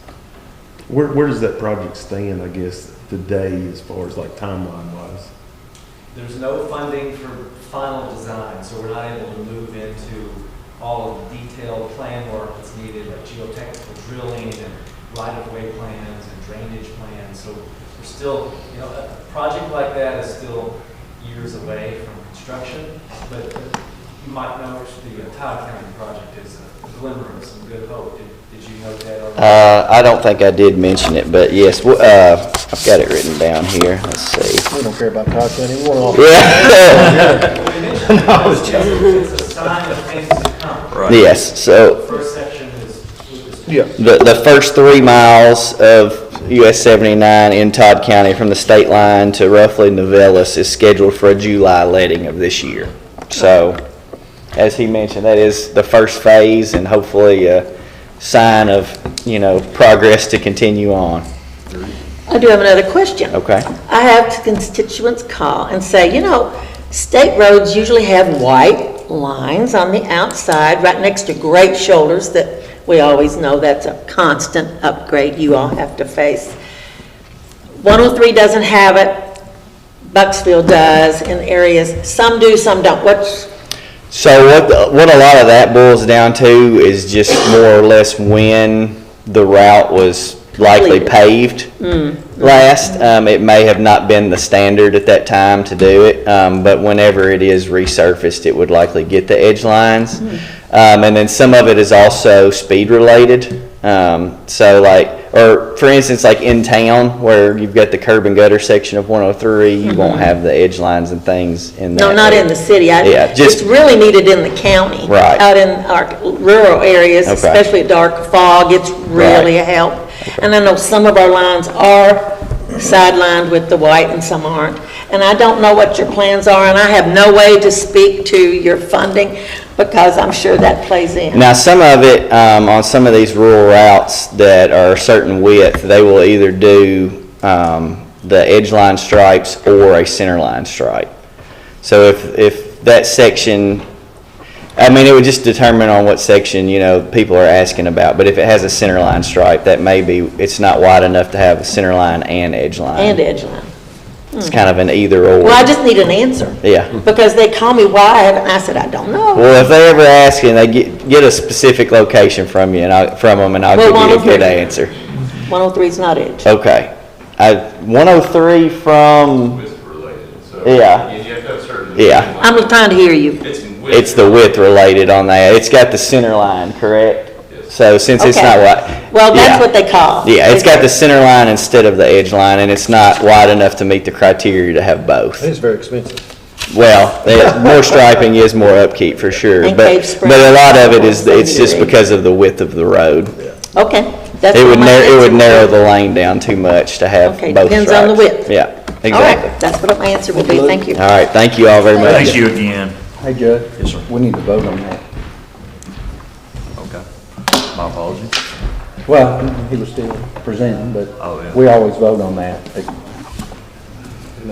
Where does that project stand, I guess, today as far as like timeline wise? There's no funding for final design, so we're not able to move into all of the detailed plan work that's needed, like geotechnical drilling and right-of-way plans and drainage plans. So we're still, a project like that is still years away from construction, but you might notice the Todd County project is a glimmer of some good hope. Did you note that already? I don't think I did mention it, but yes, I've got it written down here. Let's see. We don't care about Todd County anymore. It's a sign of things to come. Yes, so First section is the first 3 miles of US 79 in Todd County from the state line to roughly Novellis is scheduled for a July letting of this year. So, as he mentioned, that is the first phase and hopefully a sign of, progress to continue on. I do have another question. Okay. I have constituents call and say, state roads usually have white lines on the outside right next to great shoulders that we always know that's a constant upgrade you all have to face. 103 doesn't have it. Bucksfield does in areas. Some do, some don't. So what a lot of that boils down to is just more or less when the route was likely paved last. It may have not been the standard at that time to do it, but whenever it is resurfaced, it would likely get the edge lines. And then some of it is also speed related. Or for instance, like in town where you've got the curb and gutter section of 103, you won't have the edge lines and things in that. No, not in the city. It's really needed in the county. Right. Out in our rural areas, especially at dark fog, it's really a help. And I know some of our lines are sidelined with the white and some aren't. And I don't know what your plans are, and I have no way to speak to your funding because I'm sure that plays in. Now, some of it, on some of these rural routes that are a certain width, they will either do the edge line stripes or a center line stripe. So if that section, it would just determine on what section, people are asking about. But if it has a center line stripe, that may be, it's not wide enough to have a center line and edge line. And edge line. It's kind of an either or. Well, I just need an answer. Yeah. Because they call me why, and I said, I don't know. Well, if they ever ask and they get a specific location from you, and I'll give you a good answer. 103 is not edge. Okay. 103 from. Width related, so. Yeah. You have to have certain. Yeah. I'm trying to hear you. It's the width related on that. It's got the center line, correct? So since it's not wide. Well, that's what they call. Yeah, it's got the center line instead of the edge line, and it's not wide enough to meet the criteria to have both. It's very expensive. Well, more striping is more upkeep for sure, And but Cave Springs. a lot of it is, it's just because of the width of the road. Okay. That's It what would my it would answer narrow be. the lane down too much to have Okay, both depends on the stripes. width. Yeah, All exactly. right, that's what my answer will be. Thank you. All right, thank you all very much. Thank you again. Hey, Judge. Yes, sir. We need to vote on that. Okay. My apologies. Well, he was still presenting, but Oh, yeah. we always vote on that.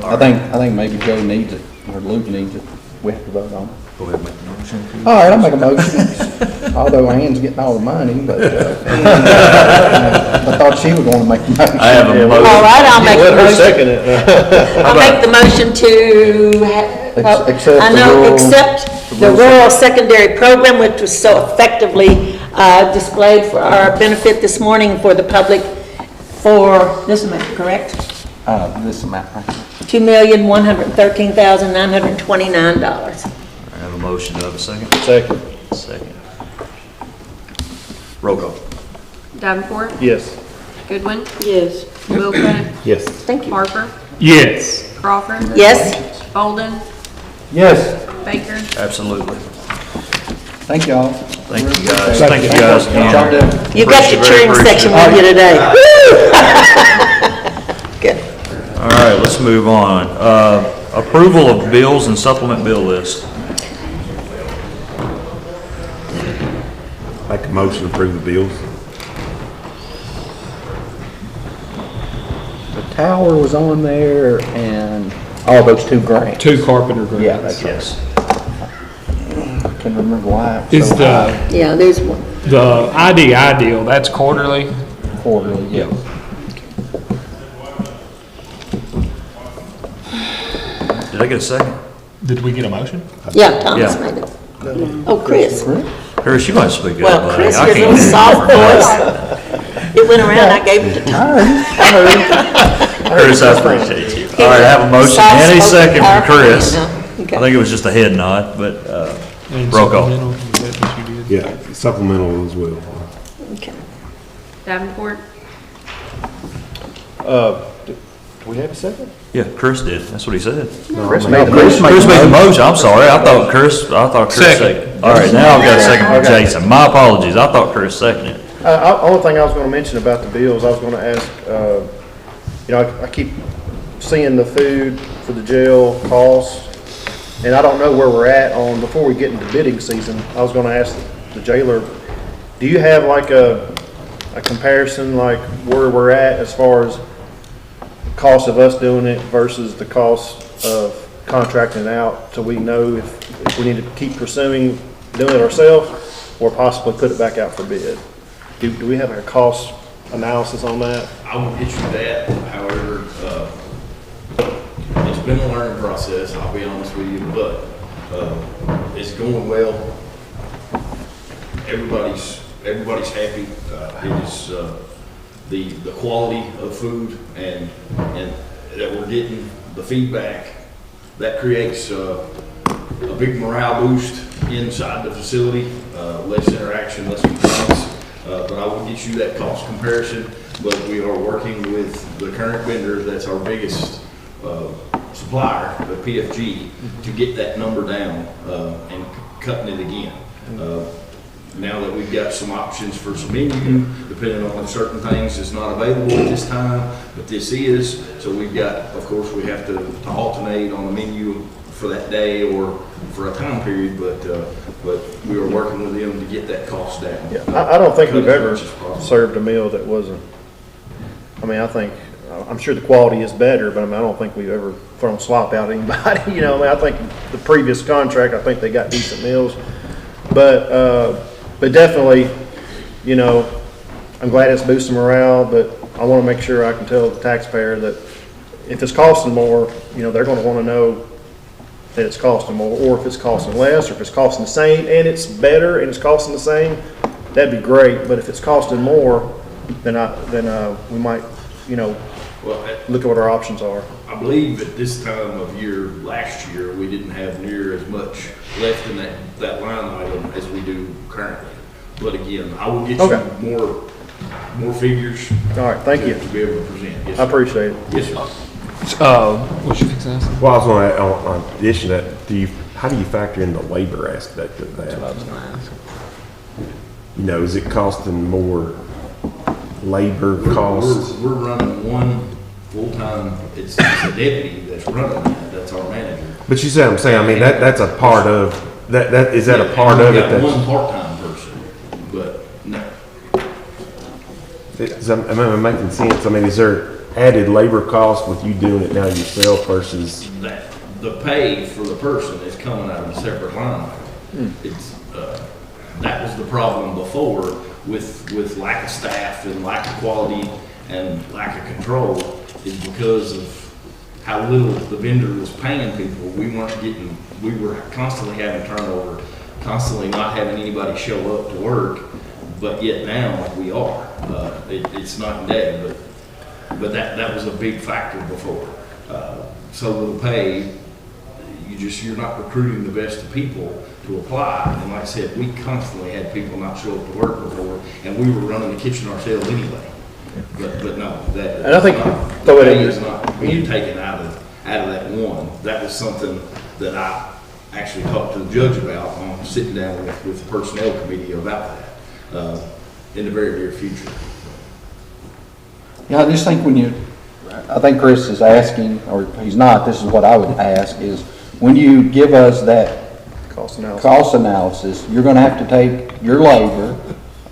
I think maybe Joe needs it, or Luke needs it. We have to vote on it. Go ahead and make the motion. All right, I'll make a motion, although Ann's getting all the money, but, I thought she was gonna make the motion. I have a motion. All right, I'll make the Let her motion. second it. I'll make the motion to, Accept I the know, rural- accept the rural secondary program, which was so effectively displayed for our benefit this morning for the public for this amount, correct? This amount right here. $2,113,929. I have a motion motion. Do I have a second? Second. Second. Roll call. Davenport, Yes. Goodwin, Yes. Wilcott, Yes. Thank you. Harper, Yes. Crawford. Yes? Bolden, Yes. Baker. Absolutely. Thank y'all. Thank you, guys. Thank you, guys. What y'all do. You got your Very cheering section with you today. Good. All right, let's move on. Approval of bills and supplement bill list. Make a motion to approve the bills. The tower was on there and all those 2 grants. 2 carpenter grants. Yeah, that's right. Yes. I can't remember why. it was Is so high. Yeah, there's one. the IDI deal, that's quarterly? Quarterly, yeah. Did I get a second? Did we get a motion? Yeah, Thomas Yeah. made it. Oh, Chris. Chris, you might speak up. Well, buddy. Chris, I your can't little hear soft you. voice. It went around, I gave it to Thomas. Chris, I appreciate you. All right, I have a motion and a second from Chris. I think it was just a head nod, but And roll call. supplemental, is that what you did? Yeah, supplemental as well. Okay. Davenport, Do we have a second? Yeah, Chris did. That's what he said. Chris Chris made the motion. I'm sorry. I thought Chris Second. seconded. All right, now I've got a second from Okay. Jason. My apologies. I thought Chris seconded. Only thing I was gonna mention about the bills, I was gonna ask, I keep seeing the food for the jail costs, and I don't know where we're at on, before we get into bidding season, I was gonna ask the jailer, do you have like a comparison, like where we're at as far as cost of us doing it versus the cost of contracting it out, so we know if we need to keep pursuing doing it ourselves or possibly put it back out for bid? Do we have a cost analysis on that? I will get you that, however, it's been a learning process, I'll be honest with you, but, it's going well. Everybody's happy, it is, the quality of food and that we're getting, the feedback, that creates, a big morale boost inside the facility, less interaction, less complaints. But I will get you that cost comparison, but we are working with the current vendor, that's our biggest supplier, the PFG, to get that number down and cutting it again. Now that we've got some options for some menu, depending on certain things, it's not available at this time, but this is. So we've got, of course, we have to alternate on the menu for that day or for a time period, but we are working with them to get that cost down. Yeah, I don't think we've ever served a meal that wasn't, I'm sure the quality is better, but I don't think we've ever thrown slop out at anybody, I think the previous contract, I think they got decent meals. But definitely, I'm glad it's boosting morale, but I want to make sure I can tell the taxpayer that if it's costing more, they're going to want to know that it's costing more, or if it's costing less, or if it's costing the same and it's better and it's costing the same, that'd be great. But if it's costing more, then we might, look at what our options are. I believe at this time of year, last year, we didn't have near as much left in that line item as we do currently. But again, I will get Okay. you more figures. All right, thank you. To be able to present. Yes, I sir. appreciate it. Yes, sir. What you fixing to ask? Well, I was going to, on addition to that, how do you factor in the labor aspect of that? That's what I was gonna ask. Is it costing more labor costs? We're running one full-time, it's a deputy that's running that, that's our manager. But you see what I'm saying, that's a part of, is that a part of it? We've got one part-time person, but no. Am I making sense? Is there added labor cost with you doing it now yourself versus? That, the pay for the person is coming out of a separate line item. It's, that was the problem before with lack of staff and lack of quality and lack of control, is because of how little the vendor was paying people. We were constantly having turnover, constantly not having anybody show up to work, but yet now we are. It's night and day, but that was a big factor before. So little pay, you're not recruiting the best of people to apply. And like I said, we constantly had people not show up to work before, and we were running the kitchen ourselves anyway. But no, that. And I think The pay is not being taken out of that one. That was something that I actually talked to the judge about on sitting down with the personnel committee about that, in the very near future. Yeah, I just think I think Chris is asking, or he's not, this is what I would ask, is when you give us that Cost analysis, you're gonna have to take your labor,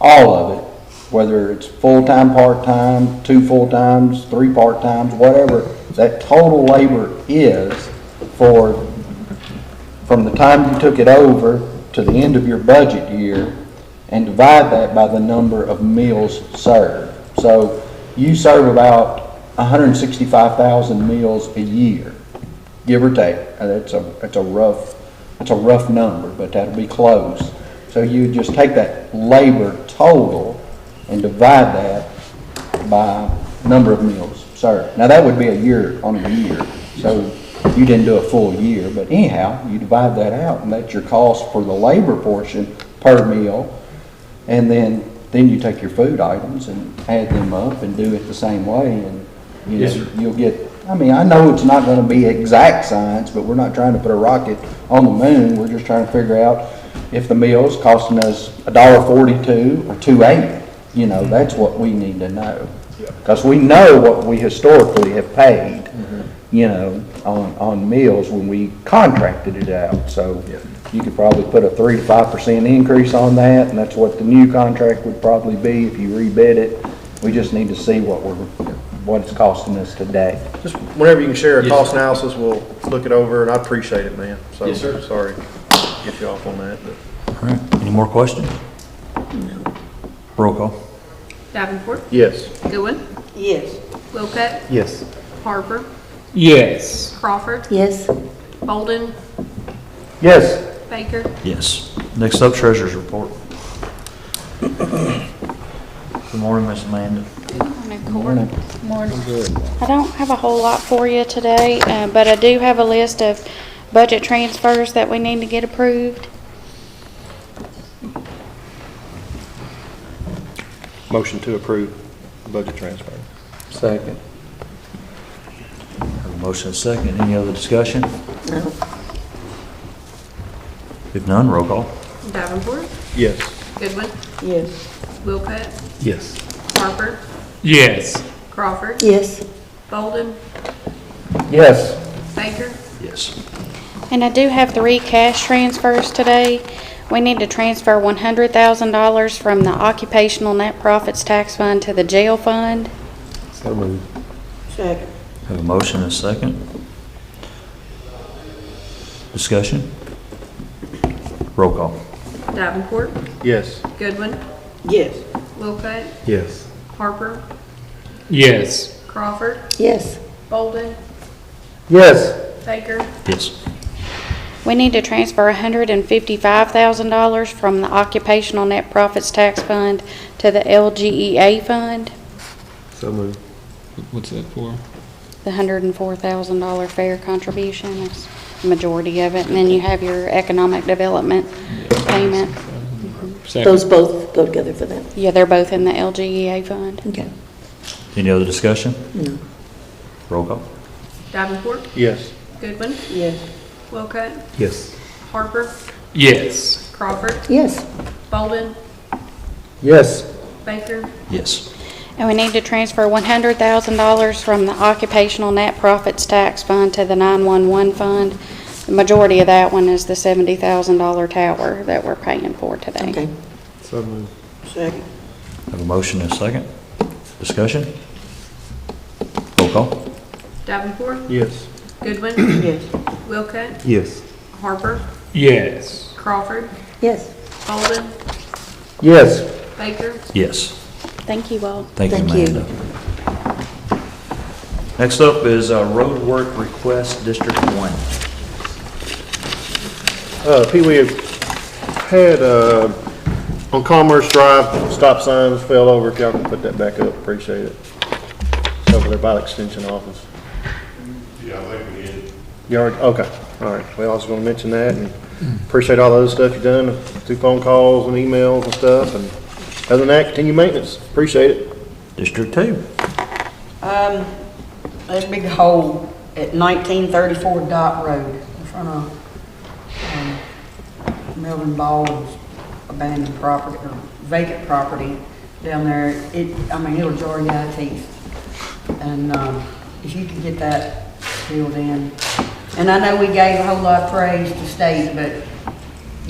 all of it, whether it's full-time, part-time, 2 full-times, 3 part-times, whatever that total labor is from the time you took it over to the end of your budget year, and divide that by the number of meals served. So you serve about 165,000 meals a year, give or take. That's a rough number, but that'll be close. So you just take that labor total and divide that by number of meals served. Now that would be a year on a year, so you didn't do a full year, but anyhow, you divide that out, and that's your cost for the labor portion per meal, and then you take your food items and add them up and do it the same way, and you'll get, I mean, I know it's not gonna be exact science, but we're not trying to put a rocket on the moon. We're just trying to figure out if the meal's costing us $1.42 or $2.80. That's what we need to know. Because we know what we historically have paid, on meals when we contracted it out. So you could probably put a 3 to 5% increase on that, and that's what the new contract would probably be if you rebid it. We just need to see what it's costing us today. Just whenever you can share a cost analysis, we'll look it over, and I appreciate it, man. So, Yes, sir. Sorry to get you off on that. But. All right, any more questions? Roll call. Davenport, Yes. Goodwin, Yes. Wilcutt, Yes. Harper, Yes. Crawford, Yes. Bolden, Yes. Baker. Yes. Next up, treasurer's report. Good morning, Miss Amanda. Morning. I don't have a whole lot for you today, but I do have a list of budget transfers that we need to get approved. Motion to approve budget transfer. Second. Have a motion and a second. Any other discussion? No. If none, roll call. Davenport, Yes. Goodwin, Yes. Wilcutt, Yes. Harper, Yes. Crawford, Yes. Bolden, Yes. Baker. Yes. And I do have 3 cash transfers today. We need to transfer $100,000 from the occupational net profits tax fund to the jail fund. So moved. Second. Have a motion and a second. Discussion? Roll call. Davenport, Yes. Goodwin, Yes. Wilcutt, Yes. Harper, Yes. Crawford, Yes. Bolden, Yes. Baker. Yes. We need to transfer $155,000 from the occupational net profits tax fund to the LGEA fund, So moved. What's that for? the $104,000 fair contribution is the majority of it. And then you have your economic development payment. Those both go together for that. Yeah, they're both in the LGEA fund. Okay. Any other discussion? No. Roll call. Davenport, Yes. Goodwin, Yes. Wilcutt, Yes. Harper, Yes. Crawford, Yes. Bolden, Yes. Baker. Yes. And we need to transfer $100,000 from the occupational net profits tax fund to the 911 fund. The majority of that one is the $70,000 tower that we're paying for today. Okay. So moved. Second. Have a motion and a second. Discussion? Roll call. Davenport, Yes. Goodwin, Yes. Wilcutt, Yes. Harper, Yes. Crawford, Yes. Bolden, Yes. Baker. Yes. Thank you all. Thank you, Thank you. Amanda. Next up is road work request, District 1. Pete, we had, on Commerce Drive, stop signs fell over. If y'all can put that back up, appreciate it. It's over there by the extension office. Yeah, I think we did. You already, okay, All right, well, I was gonna mention that, and appreciate all the other stuff you've done through phone calls and emails and stuff, and other than that, continue maintenance, appreciate it. District 2. That big hole at 1934 Dot Road in front of Melvin Ball's abandoned property or vacant property down there. It'll jar you out of teeth. And if you could get that filled in. And I know we gave a whole lot of praise to state, but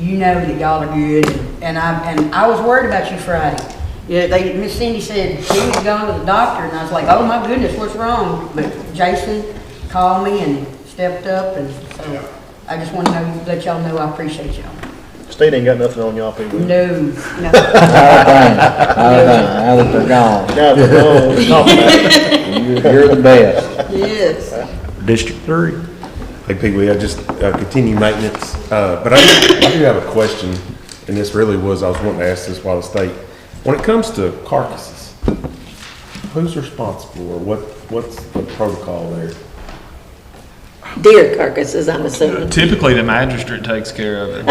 you know that y'all are good. And I was worried about you Friday. Yeah, Miss Cindy said he was gone to the doctor, and I was like, oh my goodness, what's wrong? But Jason called me and stepped up, and so I just want to let y'all know I appreciate y'all. State ain't got nothing on y'all people. No. Now that they're gone. Now they're gone. You're the best. Yes. District 3. Hey, Pee Wee, I just continue maintenance, but I do have a question, and this really was, I was wanting to ask this while the state, when it comes to carcasses, who's responsible, or what's the protocol there? Deer carcasses, I'm assuming. Typically, the magistrate takes care of it.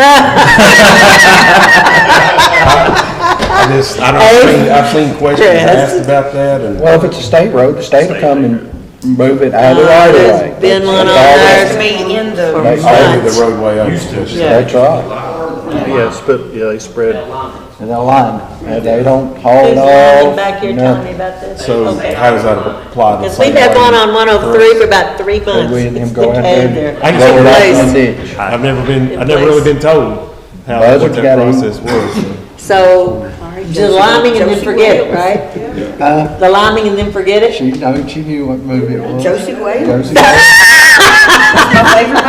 I've seen questions asked about that, and. Well, if it's a state road, the state will come and move it out of the right of way. There's been one on there. In the The roadway up. That's right. They spread. And they'll line it. They don't haul Who's it lying off. back here telling me about this? So Okay. how does that apply to? Because we've had one on 103 for about 3 months. We had him It's go out been there. there. I Lower it out in the Place. ditch. I've never really been told what Buzzard's that gotta eat. process was. So, the liming and then forget it, right? The liming and then forget it? She knew what movie it was. Josie Wade. Josie My favorite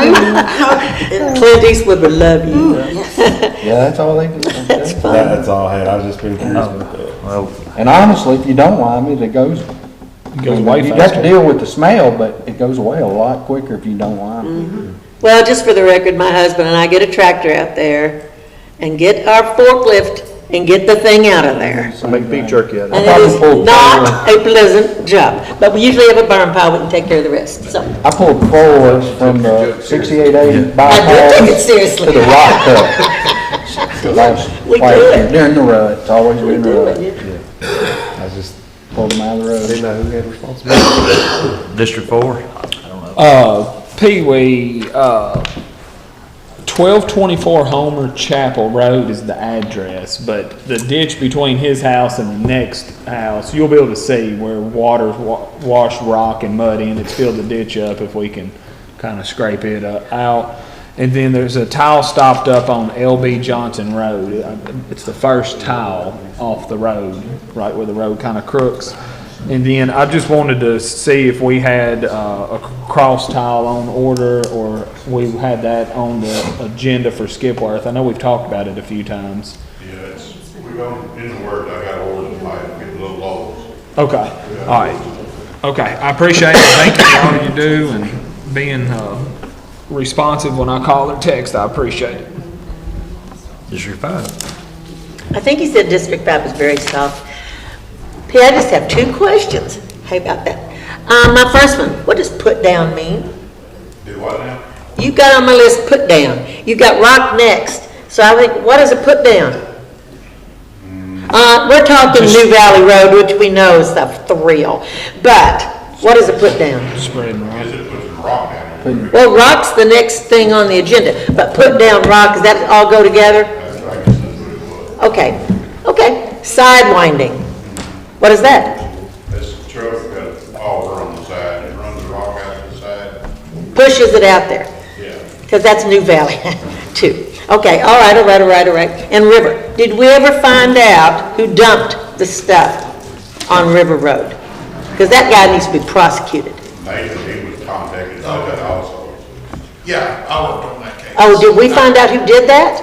movie. Clint Eastwood would love you. Yeah, that's all they do. That's fun. That's all I had. I've just been curious about that. Well, And honestly, if you don't lime it, it goes. It goes way You got faster. to deal with the smell, but it goes away a lot quicker if you don't lime it. Well, just for the record, my husband and I get a tractor out there and get our forklift and get the thing out of there. So make beef jerky out of And it. it is not a pleasant job, but we usually have a burn pile, we can take care of the rest, so. I pulled 4 from the 6880 I do take it bypass seriously. to the rock cut. Last We do last it. year, during the rut, it's always We been the do rut. it. I just pulled them out of the road. Didn't know who had responsibility. District 4. Pee Wee, 1224 Homer Chapel Road is the address, but the ditch between his house and the next house, you'll be able to see where water's washed rock and mud in. It's filled the ditch up if we can kind of scrape it out. And then there's a tile stopped up on L.B. Johnson Road. It's the first tile off the road, right where the road kind of crooks. And then I just wanted to see if we had a cross tile on order, or we had that on the agenda for Skipworth. I know we've talked about it a few times. Yeah, we're going in the word, I got orders to get the little loaves. Okay, all right. Okay, I appreciate it. Thank you for all you do and being responsive when I call or text. I appreciate it. District 5. I think he said District 5 is very soft. P, I just have 2 questions. How about that? My first one, what does put down mean? Do what now? You got on my list put down. You got rock next. So I think, what is a put down? We're talking New Valley Road, which we know is the thrill. But what is a put down? Spreading rock. Is it putting rock down? Well, rock's the next thing on the agenda, but put down rock, does that all go together? That's right, this is what it was. Okay. Sidewinding. What is that? This truck got an auger on the side, it runs the rock out to the side. Pushes it out there. Yeah. Because that's New Valley, too. Okay, all right. And River, did we ever find out who dumped the stuff on River Road? Because that guy needs to be prosecuted. Nathan, he was contacted about that also. Yeah, I worked on that case. Oh, did we find out who did that?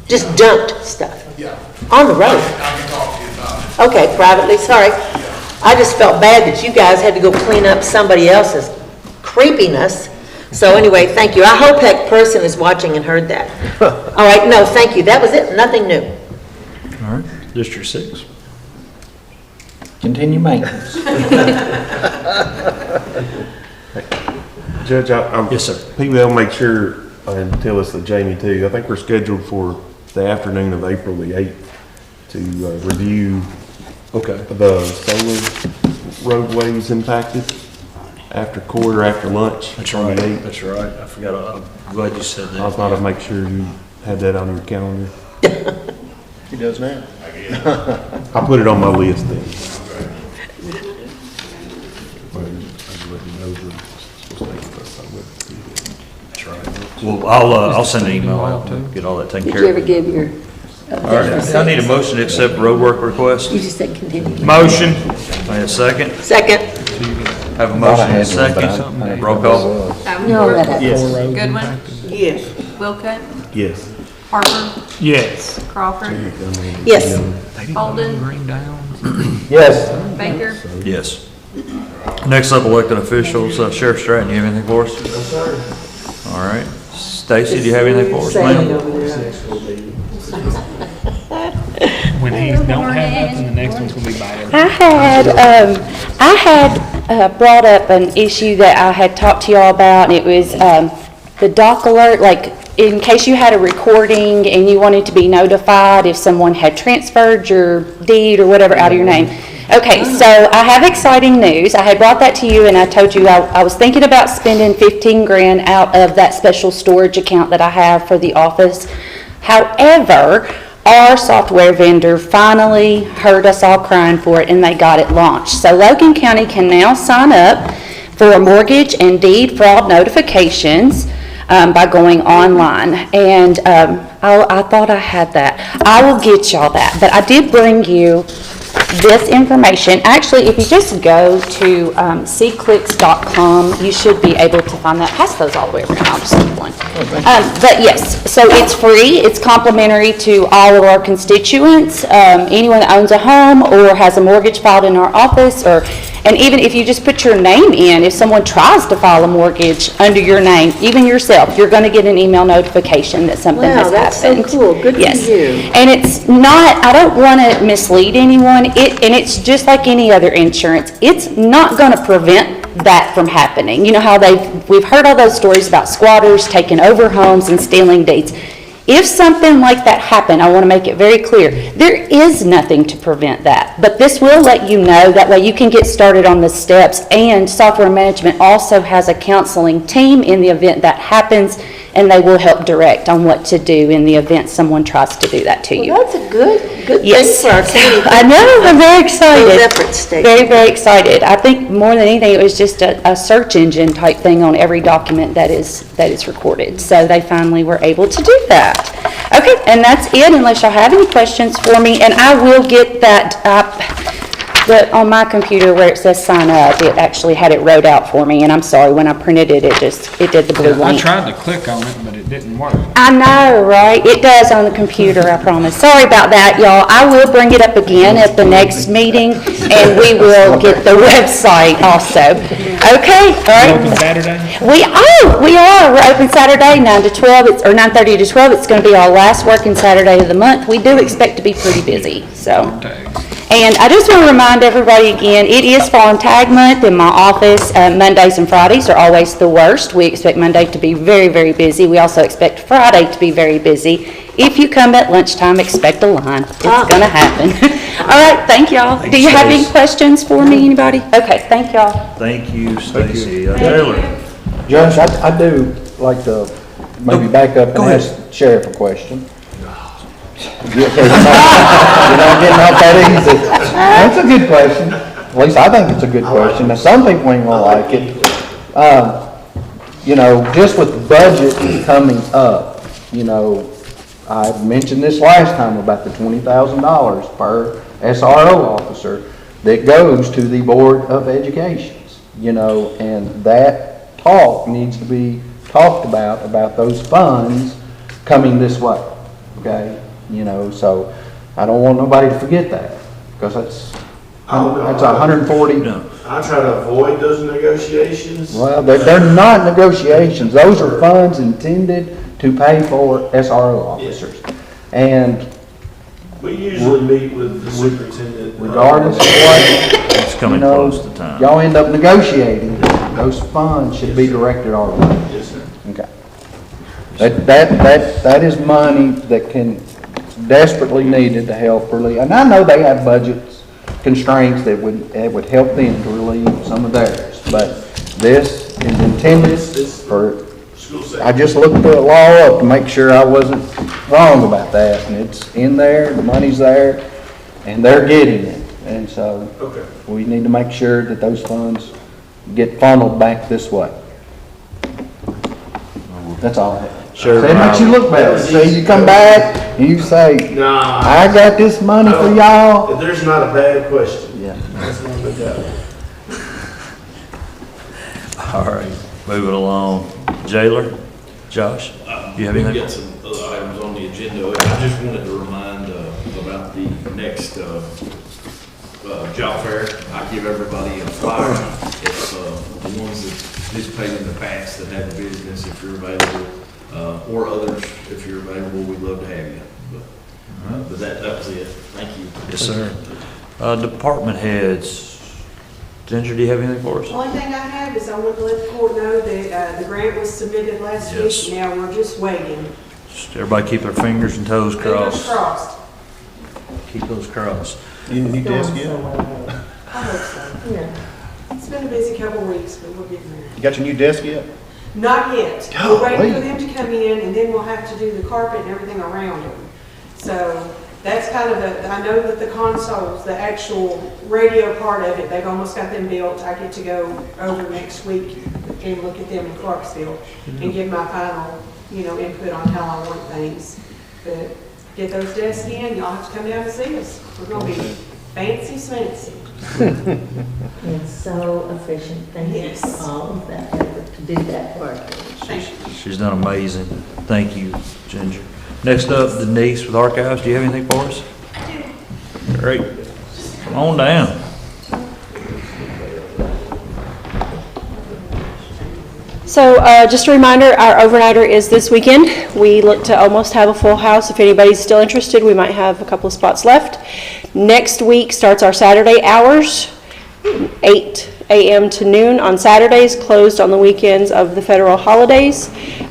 Just dumped stuff Yeah. on the road? I can talk to you about it. Okay, privately, sorry. I just felt bad that you guys had to go clean up somebody else's creepiness. So anyway, thank you. I hope that person is watching and heard that. All right, no, thank you. That was it, nothing new. All right. District 6. Continue maintenance. Judge, Yes, sir. People will make sure and tell us that Jamie too. I think we're scheduled for the afternoon of April the 8th to review the solar roadways impacted after court or after lunch. That's right. That's right. I forgot. I'm glad you said that. I thought I'd make sure you had that on your calendar. He does now. I put it on my list then. That's right. Well, I'll send an email out to get all that taken Did care you of. ever give your? All right, I need a motion to accept roadwork request. You just said continue. Motion. I need a second. Second. Have a motion and a second. Roll call. No, that Yes. Goodwin, Yes. Wilcutt, Yes. Harper, Yes. Crawford, Yes. Holden, Yes. Baker. Yes. Next up, elected officials. Sheriff Stratton, you have anything for us? Yes, sir. All right. Stacy, do you have anything for us, ma'am? When he don't have nothing, the next one's gonna be bad. I had brought up an issue that I had talked to y'all about, and it was the dock alert, like in case you had a recording and you wanted to be notified if someone had transferred your deed or whatever out of your name. Okay, so I have exciting news. I had brought that to you, and I told you I was thinking about spending 15 grand out of that special storage account that I have for the office. However, our software vendor finally heard us all crying for it, and they got it launched. So Logan County can now sign up for mortgage and deed fraud notifications by going online. And I thought I had that. I will get y'all that. But I did bring you this information. Actually, if you just go to cclicks.com, you should be able to find that. Pass those all the way around. I'll just keep one. But yes, so it's free. It's complimentary to all of our constituents. Anyone that owns a home or has a mortgage filed in our office, and even if you just put your name in, if someone tries to file a mortgage under your name, even yourself, you're going to get an email notification that something has happened. That's so cool. Good for you. And it's not, I don't want to mislead anyone, and it's just like any other insurance. It's not going to prevent that from happening. You know how we've heard all those stories about squatters taking over homes and stealing deeds. If something like that happened, I want to make it very clear, there is nothing to prevent that. But this will let you know, that way you can get started on the steps. And software management also has a counseling team in the event that happens, and they will help direct on what to do in the event someone tries to do that to you. Well, that's a good Yes. thing for our community. I know, I'm very excited. Those efforts take. Very, very excited. I think more than anything, it was just a search engine type thing on every document that is recorded. So they finally were able to do that. Okay, and that's it, unless y'all have any questions for me. And I will get that on my computer where it says sign up, it actually had it wrote out for me. And I'm sorry, when I printed it, it did the blue I link. tried to click on it, but it didn't work. I know, right? It does on the computer, I promise. Sorry about that, y'all. I will bring it up again at the next meeting, and we will get the website also. Okay, all right? Open Saturday? We are. We're open Saturday, 9 to 12, or 9:30 to 12. It's going to be our last working Saturday of the month. We do expect to be pretty busy, so. And I just want to remind everybody again, it is Farm Tag Month in my office. Mondays and Fridays are always the worst. We expect Monday to be very, very busy. We also expect Friday to be very busy. If you come at lunchtime, expect a line. It's going to happen. All right, thank y'all. Do you have any questions for me, anybody? Okay, thank y'all. Thank you, Stacy. Taylor. Judge, I do like to maybe back up and ask Sheriff a question. You're not getting off that easy. That's a good question. At least I think it's a good question. Now, some people ain't gonna like it. Just with the budget coming up, I mentioned this last time about the $20,000 per SRO officer that goes to the Board of Education. And that talk needs to be talked about those funds coming this way. Okay? So I don't want nobody to forget that, because that's 140. I try to avoid those negotiations. Well, they're not negotiations. Those are funds intended to pay for SRO officers. And we usually meet with the superintendent. Regardless of what, It's coming close to time. y'all end up negotiating. those funds should be directed our way. Yes, sir. Okay. That is money that can desperately needed to help relieve, and I know they have budgets constraints that would help them to relieve some of theirs, but this is intended for, I just looked the law up to make sure I wasn't wrong about that, and it's in there, the money's there, and they're getting it, and so we need to make sure that those funds get funneled back this way. That's all I have. Sure. That makes you look better. So you come back and you say, Nah. I got this money for y'all. There's not a bad question. Yeah. That's not a bad. All right, moving along. Jailer, Josh, you have We've anything? got some other items on the agenda. I just wanted to remind about the next job fair. I give everybody a flyer. It's the ones that participate in the past that have a business, if you're available, or others, if you're available, we'd love to have you. But that was it. Thank you. Yes, sir. Department heads. Ginger, do you have anything for us? Only thing I have is I want to let the court know that the grant was submitted last Yes. week. Now we're just waiting. Just everybody keep their fingers and toes Fingers crossed. crossed. Keep those crossed. You need a new desk yet? I hope so. Yeah. It's been a busy couple of weeks, but we're getting there. You got your new desk yet? Not yet. We're waiting for Golly. them to come in, and then we'll have to do the carpet and everything around them. So that's kind of I know that the consoles, the actual radio part of it, they've almost got them built. I get to go over next week and look at them in Clarksville and give my final, input on how I want things. But get those desks in, y'all have to come down and see us. We're gonna be fancy smancy. It's so efficient. Thank you for all of that effort to do that work. Thank you. She's done amazing. Thank you, Ginger. Next up, Denise with Archives. Do you have anything for us? Great. Come on down. So just a reminder, our overnighter is this weekend. We look to almost have a full house. If anybody's still interested, we might have a couple of spots left. Next week starts our Saturday hours, 8 a.m. to noon on Saturdays, closed on the weekends of the federal holidays.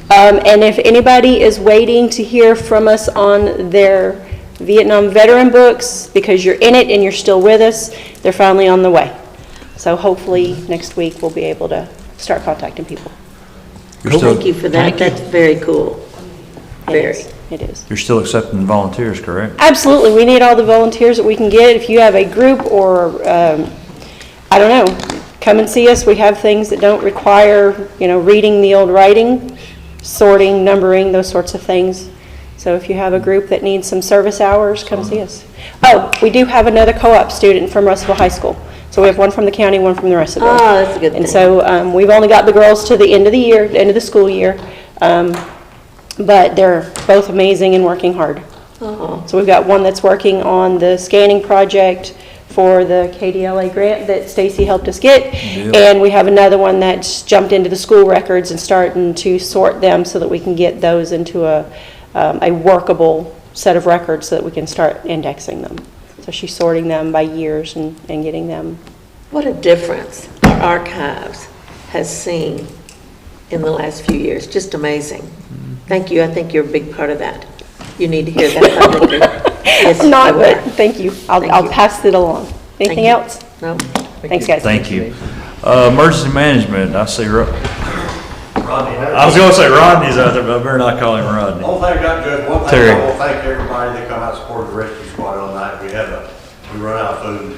And if anybody is waiting to hear from us on their Vietnam veteran books, because you're in it and you're still with us, they're finally on the way. So hopefully next week we'll be able to start contacting people. Thank you for that. That's very cool. Very. It is. You're still accepting volunteers, correct? Absolutely. We need all the volunteers that we can get. If you have a group or, I don't know, come and see us. We have things that don't require, reading the old writing, sorting, numbering, those sorts of things. So if you have a group that needs some service hours, come see us. Oh, we do have another co-op student from Russellville High School. So we have one from the county, one from the rest of them. Oh, that's a good thing. And so we've only got the girls to the end of the year, the end of the school year. But they're both amazing and working hard. Oh. So we've got one that's working on the scanning project for the KDLA grant that Stacy helped us get. And we have another one that's jumped into the school records and starting to sort them so that we can get those into a workable set of records so that we can start indexing them. So she's sorting them by years and getting them. What a difference our archives has seen in the last few years. Just amazing. Thank you. I think you're a big part of that. You need to hear that publicly. Yes, Not, I will. but thank you. I'll pass it along. Anything you. else? No. Thanks, guys. Thank you. Emergency management, I see, Rodney. I was gonna say Rodney's out there, but I better not call him Rodney. One thing I got good, one thing Terry. I want to thank everybody that come out and supported the rescue squad all night. We run out of food.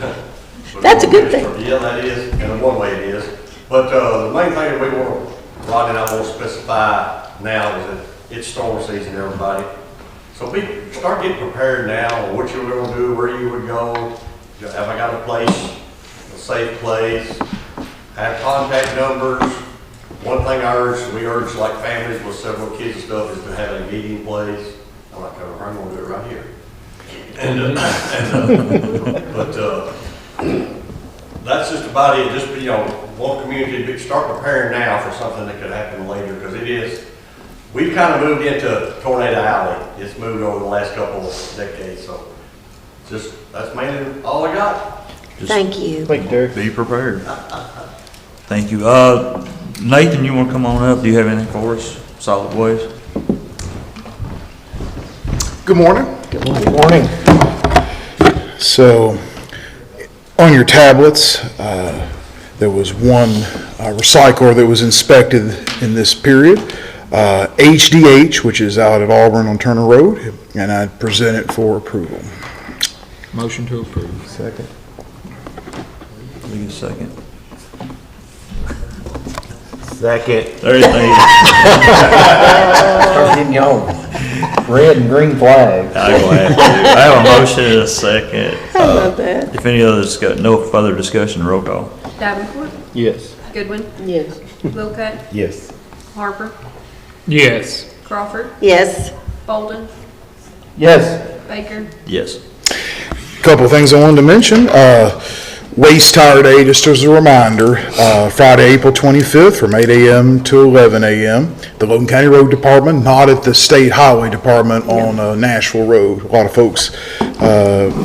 That's a good thing. Yeah, that is, in one way it is. But the main thing that we want, Rodney and I want to specify now is that it's storm season, everybody. So start getting prepared now on what you're going to do, where you would go. Have I got a place, a safe place? Have contact numbers. One thing we urge like families with several kids and stuff is to have a meeting place. I'm not going to do it right here. That's just about it. Just, one community to start preparing now for something that could happen later, because we've kind of moved into Tornado Alley. It's moved over the last couple of decades, so that's mainly all I got. Thank you. Thank you, Derek. Be prepared. Thank you. Nathan, you want to come on up? Do you have anything for us? Solid waste? Good morning. Good morning. So, on your tablets, there was one recycler that was inspected in this period, HDH, which is out at Auburn on Turner Road, and I present it for approval. Motion to approve. Second. Give me a second. Second. Everything. Start getting y'all red and green flags. I'm glad to. I have a motion and a second. I love that. If any other no further discussion, roll call. Davenport, Yes. Goodwin, Yes. Wilcutt, Yes. Harper, Yes. Crawford, Yes. Bolden, Yes. Baker. Yes. Couple of things I wanted to mention. Waste Tire Day, just as a reminder, Friday, April 25th from 8 a.m. to 11 a.m. The Logan County Road Department, not at the State Highway Department on Nashville Road. A lot of folks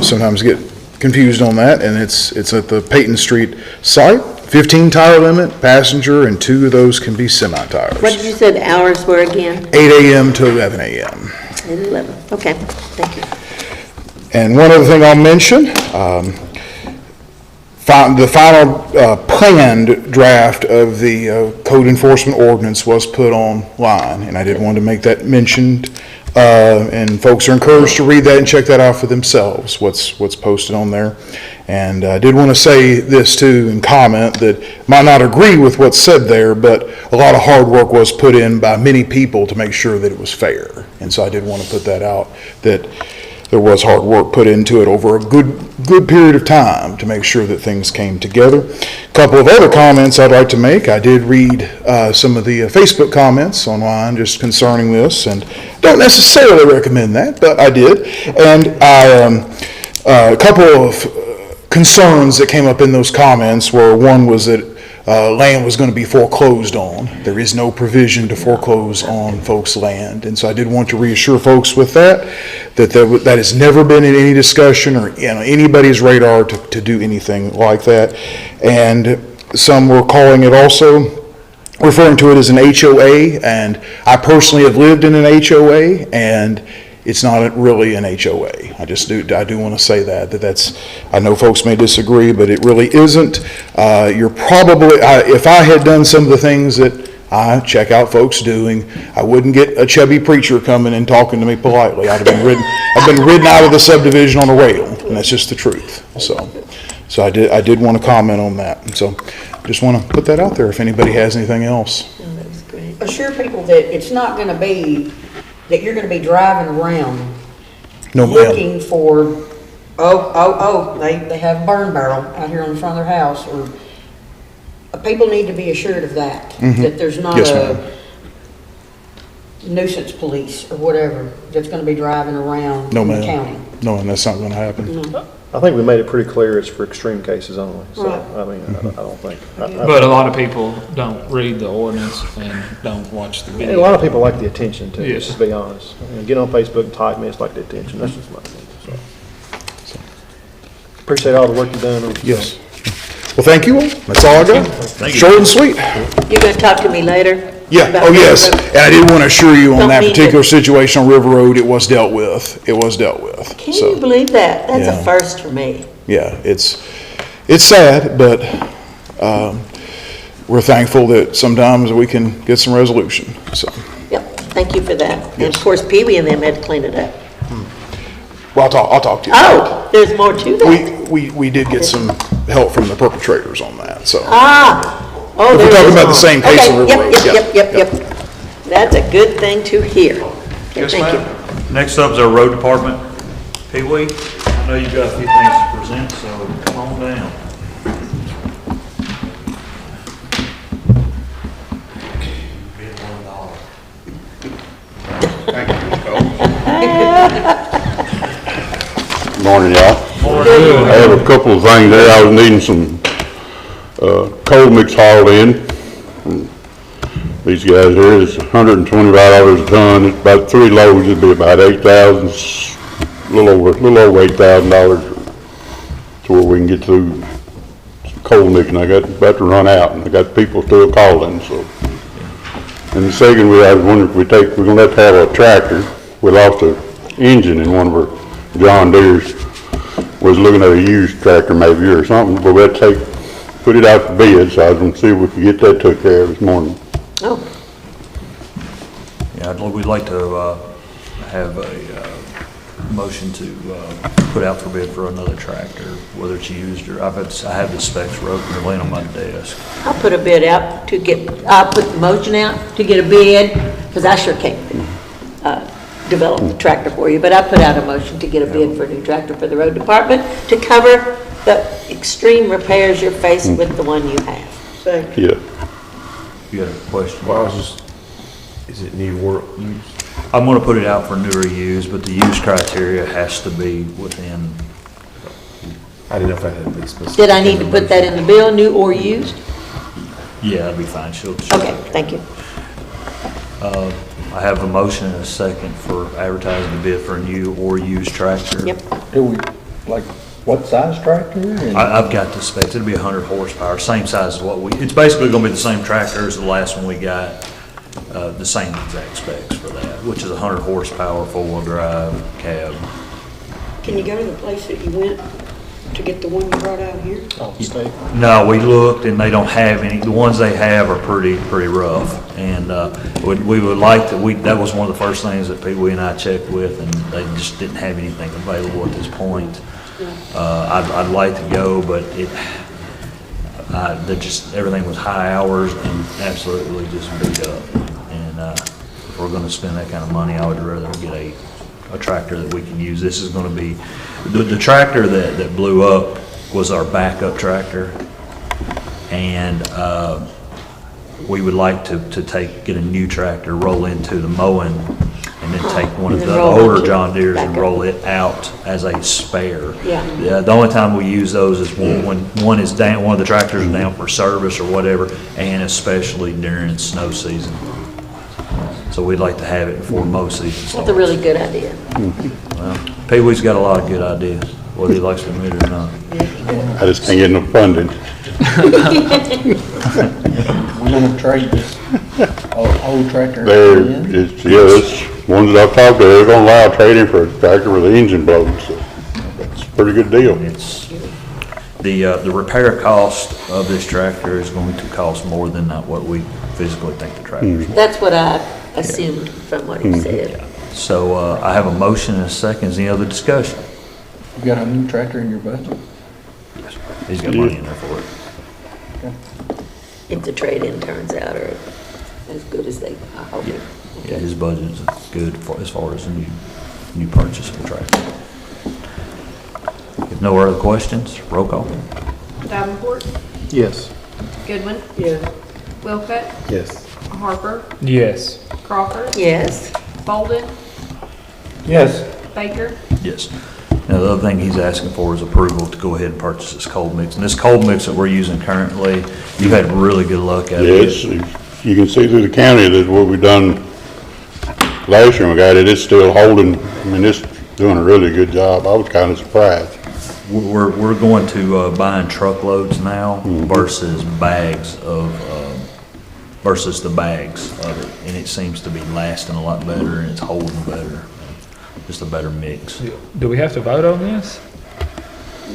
sometimes get confused on that, and it's at the Peyton Street site. 15 tire limit, passenger, and 2 of those can be semi-tires. What did you say the hours were again? 8 a.m. to 11 a.m. 11. Okay, thank you. And one other thing I'll mention, the final planned draft of the code enforcement ordinance was put online, and I did want to make that mentioned. And folks are encouraged to read that and check that out for themselves, what's posted on there. And I did want to say this too and comment that might not agree with what's said there, but a lot of hard work was put in by many people to make sure that it was fair. And so I did want to put that out, that there was hard work put into it over a good period of time to make sure that things came together. A couple of other comments I'd like to make. I did read some of the Facebook comments online just concerning this, and don't necessarily recommend that, but I did. And a couple of concerns that came up in those comments were, one was that land was going to be foreclosed on. There is no provision to foreclose on folks' land. And so I did want to reassure folks with that has never been in any discussion or anybody's radar to do anything like that. And some were calling it also, referring to it as an HOA. And I personally have lived in an HOA, and it's not really an HOA. I do want to say that's, I know folks may disagree, but it really isn't. You're probably, if I had done some of the things that I check out folks doing, I wouldn't get a chubby preacher coming and talking to me politely. I've been ridden out of the subdivision on a rail, and that's just the truth. So I did want to comment on that. So just want to put that out there if anybody has anything else. Oh, that was great. Assure people that it's not gonna be, that you're gonna be driving around No, ma'am. looking for, they have a burn barrel out here on the front of their house, or people need to be assured of that, that there's not Yes, a ma'am. nuisance police or whatever that's gonna be driving around No, in the ma'am. county. No, and that's not going to happen. I think we made it pretty clear it's for extreme cases only, so, Right. I mean, I don't think. But a lot of people don't read the ordinance and don't watch the And video. a lot of people like the attention too, Yes. just to be honest. Get on Facebook and type me, it's like the attention, that's just my opinion, so. Appreciate all the work you've done. Yes. Well, thank you all. That's all I got. Thank you. Short and sweet. You're going to talk to me later? Yeah, about oh, yes. River Road? And I did want to assure you on Don't that need to- particular situation on River Road, it was dealt with. It was dealt with. Can So, you believe that? That's Yeah. a first for me. yeah, it's sad, but we're thankful that sometimes we can get some resolution, so. Yep, thank you for that. And Yes. of course, Pee Wee and them had to clean it up. Well, I'll talk to you. Oh, there's more to that. We did get some help from the perpetrators on that, so. Oh, If there we're it talking is about the on. same case Okay, on River Road, yeah, Yep. That's a good thing to hear. Okay, Yes, thank you. ma'am. Next up is our road department. Pee Wee, I know you've got a few things to present, so come on down. Thank you, Ms. Cole. Morning, y'all. I have a couple of things there. I was needing some coal mix hauled in. And these guys here is $125 a ton. It's about 3 loads. It'd be about 8,000, a little over $8,000 to where we can get through cold mix, and I got about to run out, and I got people still calling, so. And the second, I was wondering if we're gonna have to have a tractor. We lost an engine in one of our John Deere's. Was looking at a used tractor maybe or something, but we had to put it out to bid, so I was gonna see if we could get that took care of this morning. Oh, Yeah, we'd like to have a motion to put out for bid for another tractor, whether it's used or, I have the specs wrote and laying on my desk. I'll put a bid out I'll put the motion out to get a bid, because I sure can't develop the tractor for you, but I put out a motion to get a bid for a new tractor for the road department to cover the extreme repairs you're facing with the one you have. Yeah. You got a question? Well, I was just, is it new or used? I'm gonna put it out for newer use, but the use criteria has to be within. I didn't know if that had to be specific. Did I need to put that in the bill, new or used? Yeah, that'd be fine. She'll Okay, thank you. I have a motion and a second for advertising the bid for a new or used tractor. Yep. Do we, like, what size tractor? And- I've got the specs. It'll be 100 horsepower, same size as it's basically gonna be the same tractor as the last one we got. The same exact specs for that, which is 100 horsepower, four-wheel drive, cab. Can you go to the place that you went to get the one you brought out here? No, we looked and they don't have any, the ones they have are pretty rough. And, we would like to, that was one of the first things that Pee Wee and I checked with, and they just didn't have anything available at this point. I'd like to go, but everything was high hours and absolutely just beat up. And, if we're gonna spend that kind of money, I would rather get a tractor that we can use. This is gonna be, the tractor that blew up was our backup tractor. And, we would like to get a new tractor, roll into the mowing, and then take one of And then the roll older into John Deere's and backup. roll it out as a spare. Yeah. The only time we use those is when one is down, one of the tractors is down for service or whatever, and especially during snow season. So we'd like to have it before mow season starts. That's a really good idea. Well, Pee Wee's got a lot of good ideas, whether he likes to admit it or not. I just can't get no funding. We're gonna trade this old tractor. It's ones that I've talked to, they're gonna allow trading for a tractor with the engine blown, so it's a pretty good deal. It's, the repair cost of this tractor is going to cost more than what we physically think the tractor is. That's what I assumed from what he said. So, I have a motion and a second. Is any other discussion? You got a new tractor in your budget? He's got money in there for it. If the trade-in turns out or as good as they, I hope. Yeah, his budget is good as far as a new purchase of a tractor. If no other questions, roll call. Davenport, Yes. Goodwin, Yeah. Wilcutt, Yes. Harper, Yes. Crawford, Yes. Bolden, Yes. Baker. Yes. Now, the other thing he's asking for is approval to go ahead and purchase this cold mix. And this cold mix that we're using currently, you've had really good luck at it. Yes, you can see through the county that what we done last year we got it, it's still holding, I mean, it's doing a really good job. I was kind of surprised. We're going to buying truckloads now versus bags versus the bags of it. And it seems to be lasting a lot better and it's holding better. Just a better mix. Do we have to vote on this?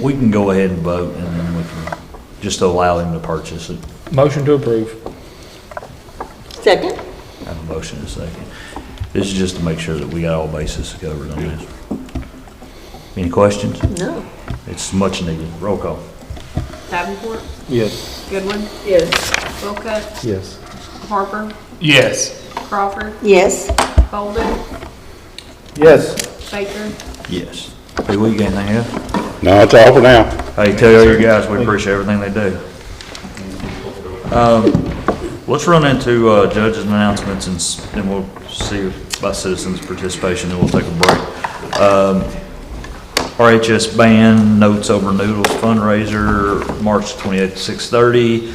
We can go ahead and vote and then we can just allow him to purchase it. Motion to approve. Second? I have a motion and a second. This is just to make sure that we got all bases covered on this. Any questions? No. It's much needed. Roll call. Davenport, Yes. Goodwin, Yes. Wilcutt, Yes. Harper, Yes. Crawford, Yes. Bolden, Yes. Baker. Yes. Hey, we got anything else? No, that's all for now. Hey, tell all your guys we appreciate everything they do. Let's run into judges' announcements and then we'll see about citizens' participation, then we'll take a break. RHS Band Notes Over Noodles fundraiser, March 28th, 6:30,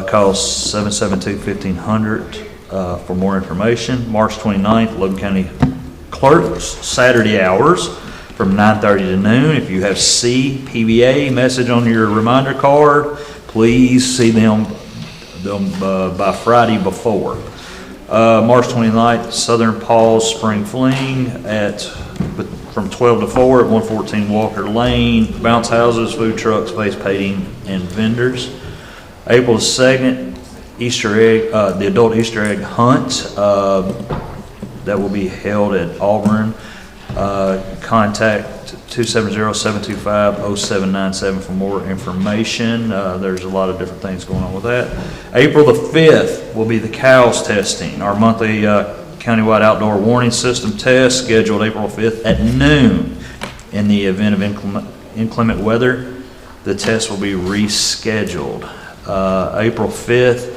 costs $772-1500. For more information, March 29th, Logan County Clerks, Saturday hours from 9:30 to noon. If you have CPBA message on your reminder card, please see them by Friday before. March 29th, Southern Paws Spring Fling from 12 to 4 at 114 Walker Lane. Bounce houses, food trucks, face painting, and vendors. April 2nd, Easter egg, the adult Easter egg hunt. That will be held at Auburn. Contact 270-725-0797 for more information. There's a lot of different things going on with that. April the 5th will be the cows testing. Our monthly countywide outdoor warning system test scheduled April 5th at noon. In the event of inclement weather, the test will be rescheduled. April 5th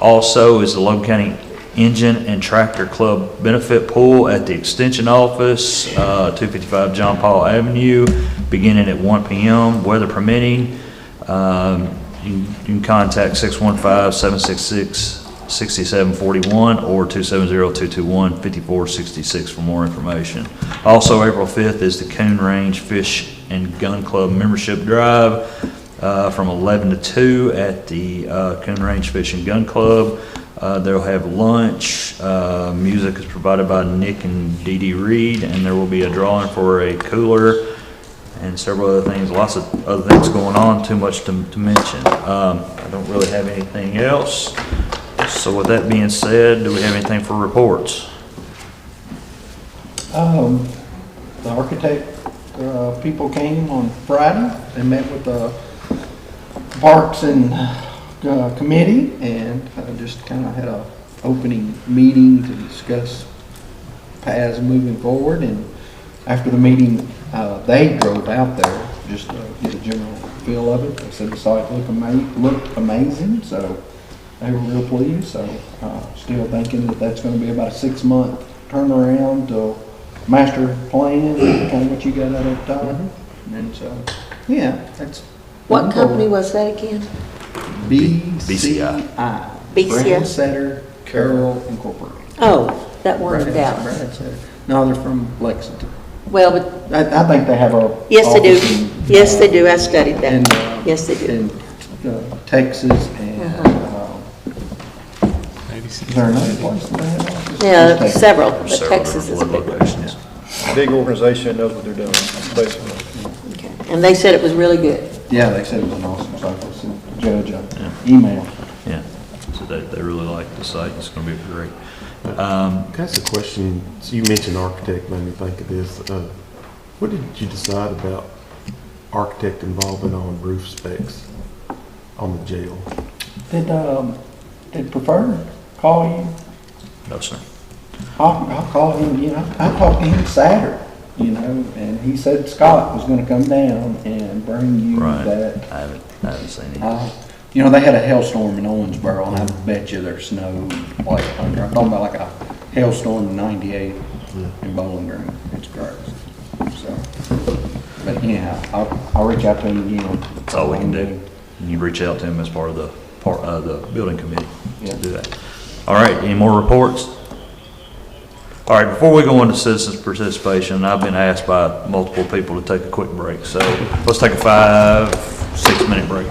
also is the Logan County Engine and Tractor Club Benefit Pool at the Extension Office, 255 John Paul Avenue, beginning at 1 p.m., weather permitting. You can contact 615-766-6741 or 270-221-5466 for more information. Also, April 5th is the Coon Range Fish and Gun Club Membership Drive from 11 to 2 at the Coon Range Fish and Gun Club. They'll have lunch. Music is provided by Nick and Dee Dee Reed, and there will be a drawing for a cooler and several other things. Lots of other things going on. Too much to mention. I don't really have anything else. So with that being said, do we have anything for reports? The architect people came on Friday and met with the Parks and committee, and just kind of had a opening meeting to discuss paths moving forward. And after the meeting, they drove out there just to get a general feel of it. They said the site looked amazing, so they were real pleased. So still thinking that that's going to be about a 6-month turnaround to master plan, kind of what you got out of the top. And so, yeah, that's. What company was that again? BCI. BCI. Brand Setter Carroll Incorporated. Oh, that one in Dallas. Brand Setter. No, they're from Lexington. Well, but. I think they have a. Yes, they do. office in, Yes, they do. I studied that. in, Yes, they do. In Texas and, is there another place that they have offices? Yeah, Texas. several, but Texas is a big one. locations. Big organization knows what they're doing, basically. Okay. And they said it was really good. Yeah, they said it was an awesome site. They sent the judge an email. Yeah, so they really like the site. It's going to be great. Can I ask a question? So you mentioned architect, made me think of this. What did you decide about architect involvement on roof specs on the jail? Did Preferred call you? No, sir. I'll call him again. I talked to him Saturday, and he said Scott was gonna come down and bring you Right. that. I haven't seen it. They had a hailstorm in Owensboro, and I bet you there's snow like under. I'm talking about like a hailstorm in '98 in Bowling Green. It's crazy. So, but anyhow, I'll reach out to him again. That's all we can do. You reach out to him as part of the building committee to do that. All right, any more reports? All right, before we go into citizens participation, I've been asked by multiple people to take a quick break. So let's take a 5-6 minute break.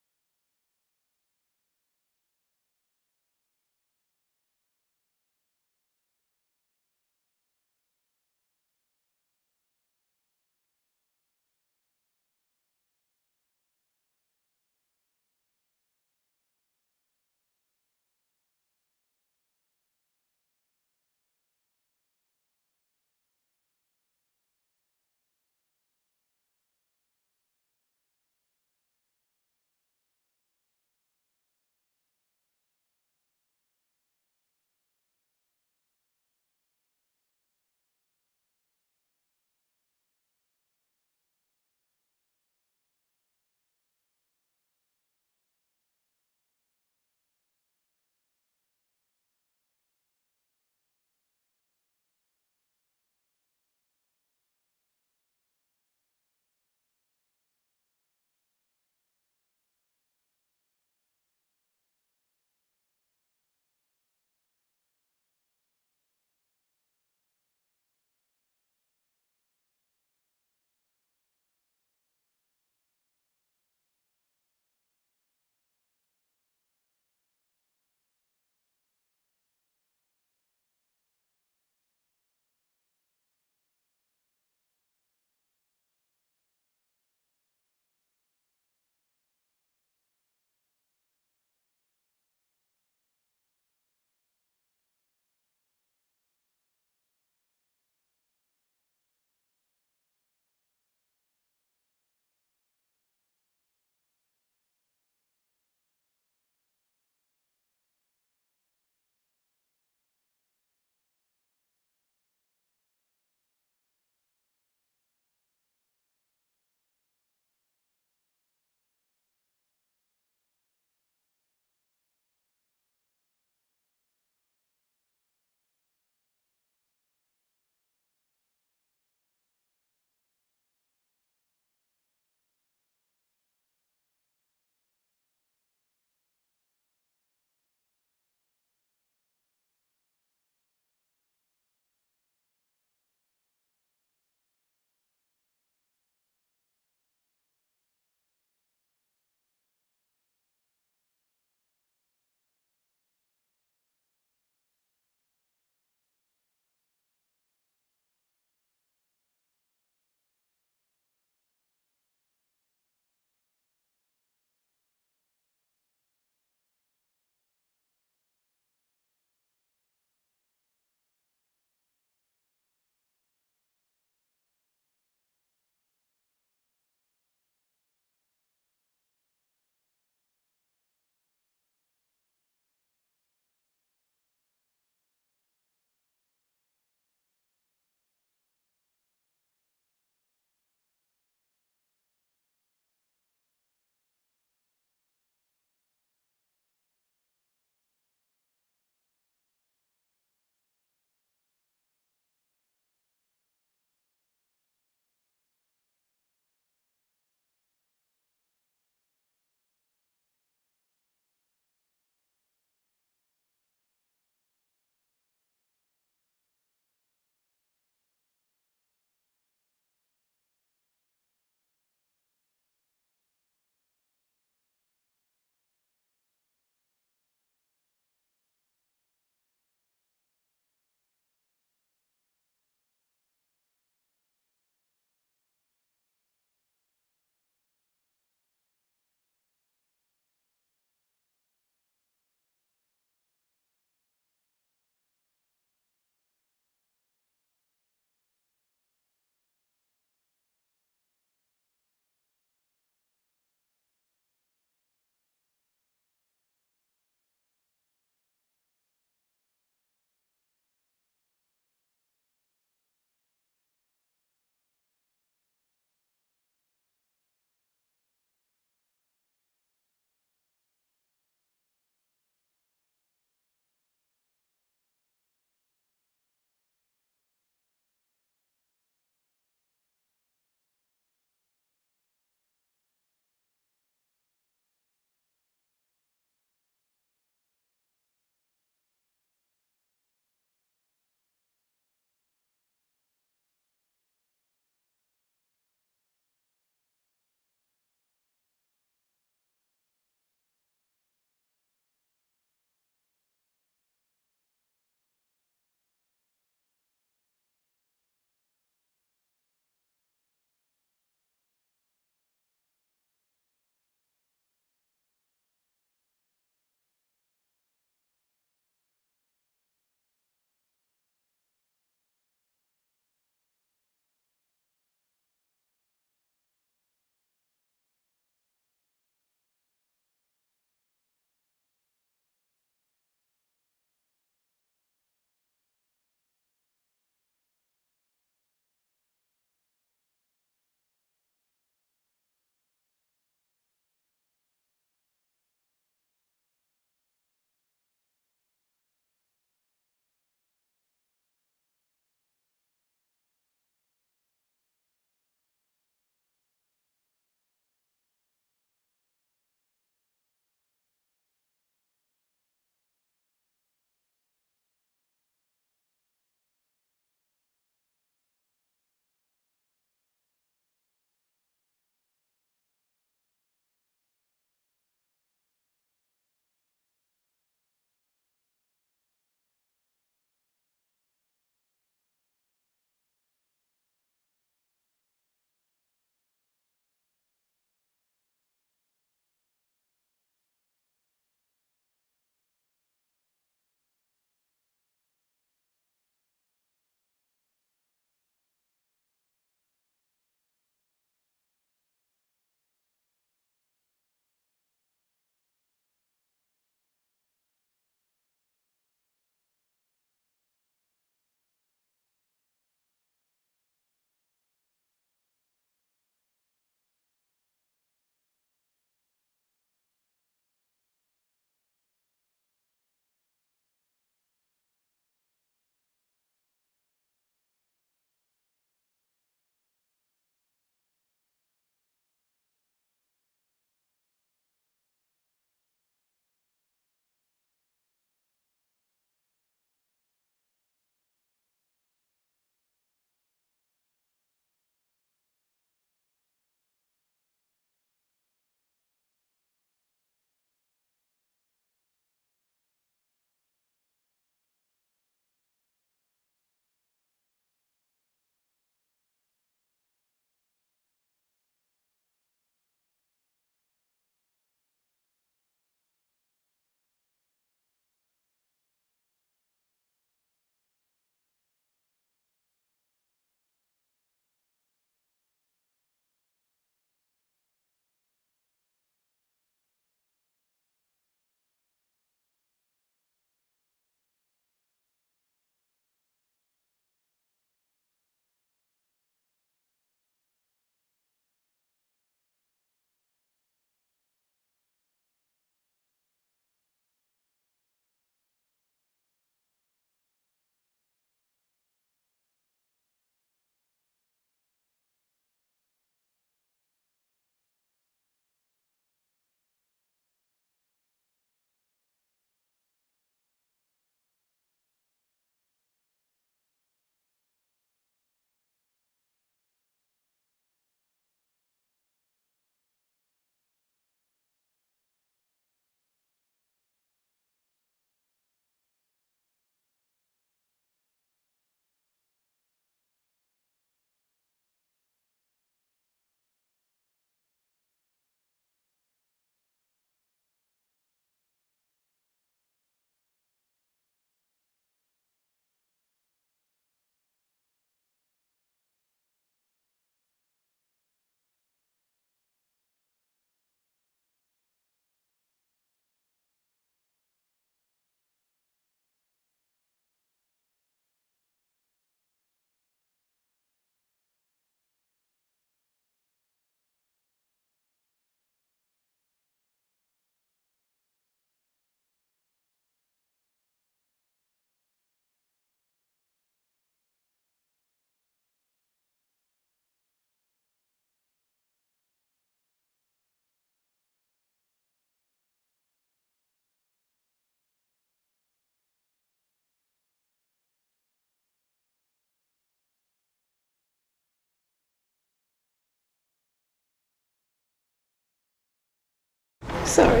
Sorry.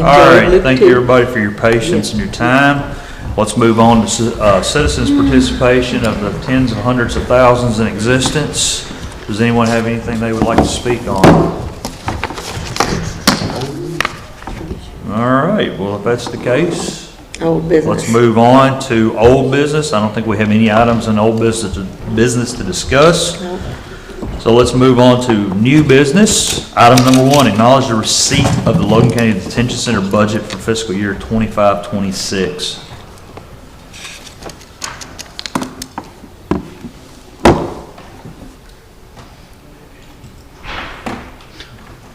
All right, thank you everybody for your patience and your time. Let's move on to citizens' participation of the tens of hundreds of thousands in existence. Does anyone have anything they would like to speak on? All right, well, if that's the case, Old business. let's move on to old business. I don't think we have any items in old business to discuss. No. So let's move on to new business. Item number 1, acknowledge the receipt of the Logan County Detention Center budget for fiscal year 25-26.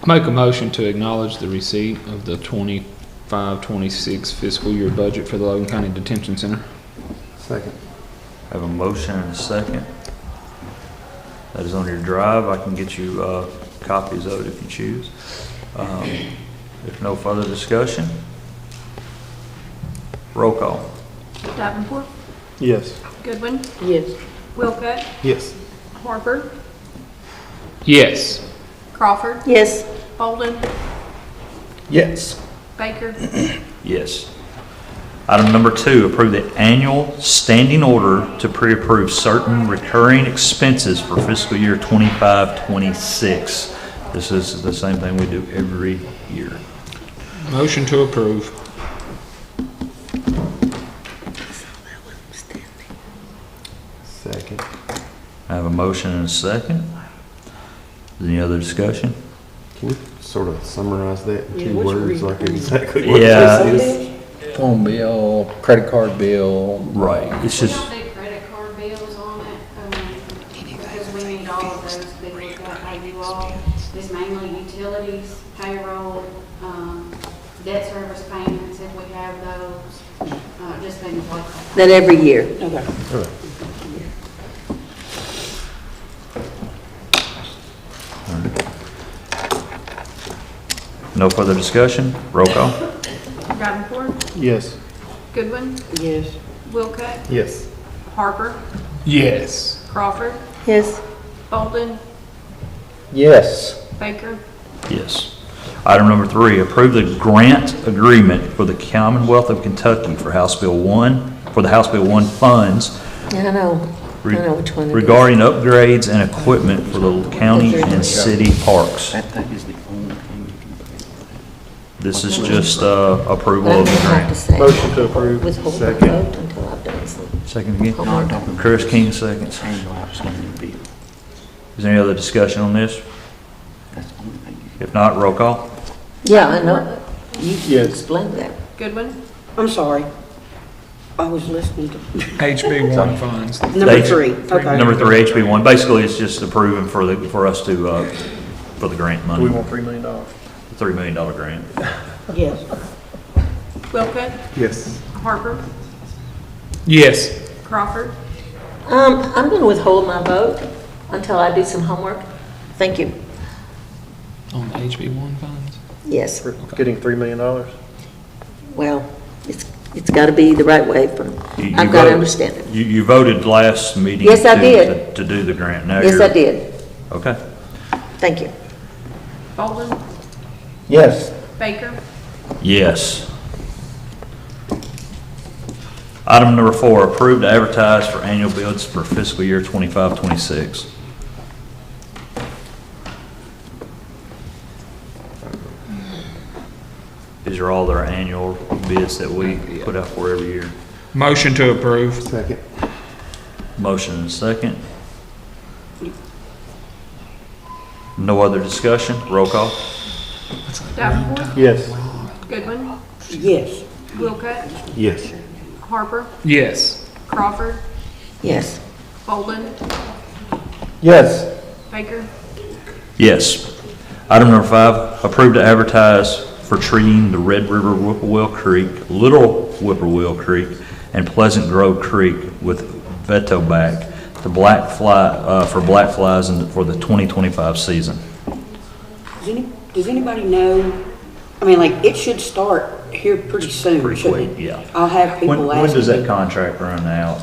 Make a motion to acknowledge the receipt of the 25-26 fiscal year budget for the Logan County Detention Center. Second. Have a motion and a second. That is on your drive. I can get you copies of it if you choose. If no further discussion, roll call. Davenport, Yes. Goodwin, Yes. Wilcutt, Yes. Harper, Yes. Crawford, Yes. Bolden, Yes. Baker, Yes. Item number 2, approve the annual standing order to pre-approve certain recurring expenses for fiscal year 25-26. This is the same thing we do every year. Motion to approve. Second. I have a motion and a second. Any other discussion? Can you sort of summarize that in Yeah, 2 what's words, like recurring? exactly what Yeah. this is? Phone bill, credit card bill. Right, it's We just, don't do credit card bills on it, because we need all of those to be looked at by you all. It's mainly utilities, payroll, debt service payments if we have those, just things like that. That every year. Okay. no further discussion, roll call. Davenport, Yes. Goodwin, Yes. Wilcutt, Yes. Harper, Yes. Crawford, Yes. Bolden, Yes. Baker, Yes. Item number 3, approve the grant agreement for the Commonwealth of Kentucky for House Bill 1, for the House Bill 1 funds I know. I know which one it is. regarding upgrades and equipment for the county and city parks. That is the only thing you can. This is just approval I'm of gonna the have to grant. say. Motion to approve. Withhold my Second. vote until I've done some. Second again? No, I'm talking. Chris King, seconds. Annual outstanding bill. Is there any other discussion on this? That's the only thing you If not, roll call. Yeah, I know. You Yes. explained that. Goodwin, I'm sorry. I was listening to HB1 funds. number H- 3. Okay. Number 3, HB1, basically it's just approving for us to, for the grant money. Do we want $3 million? $3 million grant. Yes. Wilcutt, Yes. Harper, Yes. Crawford, I'm going to withhold my vote until I do some homework. Thank you. On HB1 funds? Yes. For getting $3 million? Well, it's got to be the right way for, You I've got to voted- understand it. You voted last meeting. Yes, I to- did. To do the grant. Now Yes, you're- I did. Okay. Thank you. Bolden, Yes. Baker, Yes. Item number 4, approve to advertise for annual bids for fiscal year 25-26. These are all their annual bids that we put out for every year. Motion to approve. Second. Motion and a second. No other discussion? Roll call. Davenport, Yes. Goodwin, Yes. Wilcutt, Yes. Harper, Yes. Crawford, Yes. Bolden, Yes. Baker, Yes. Item number 5, approve to advertise for treating the Red River Whippoorwill Creek, Little Whippoorwill Creek, and Pleasant Grove Creek with veto back to black fly, for black flies for the 2025 season. Does anybody know, I mean, like, it should start here pretty soon, Pretty shouldn't quick, it? yeah. I'll have people When ask does that me. contract run out?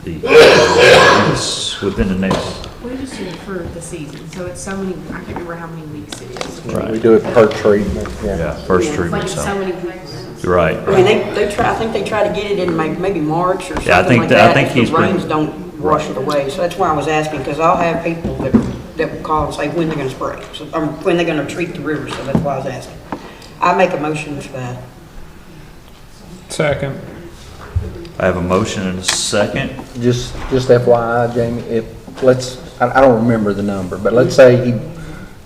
It's within the next We just do it for the season, so it's so many, I can't remember how many weeks it is. Right. We do it per treatment, yeah. Yeah, first It's treatment, like so so, many weeks. you're right. I mean, they try, I think they try to get it in maybe March or Yeah, I something think like that- I that. think if he's the been- rains don't wash it away. So that's why I was asking, because I'll have people that will call and say when they're gonna spray, so, when they're gonna treat the river, so that's why I was asking. I make a motion for that. Second. I have a motion and a second. Just FYI, Jamie, I don't remember the number, but let's say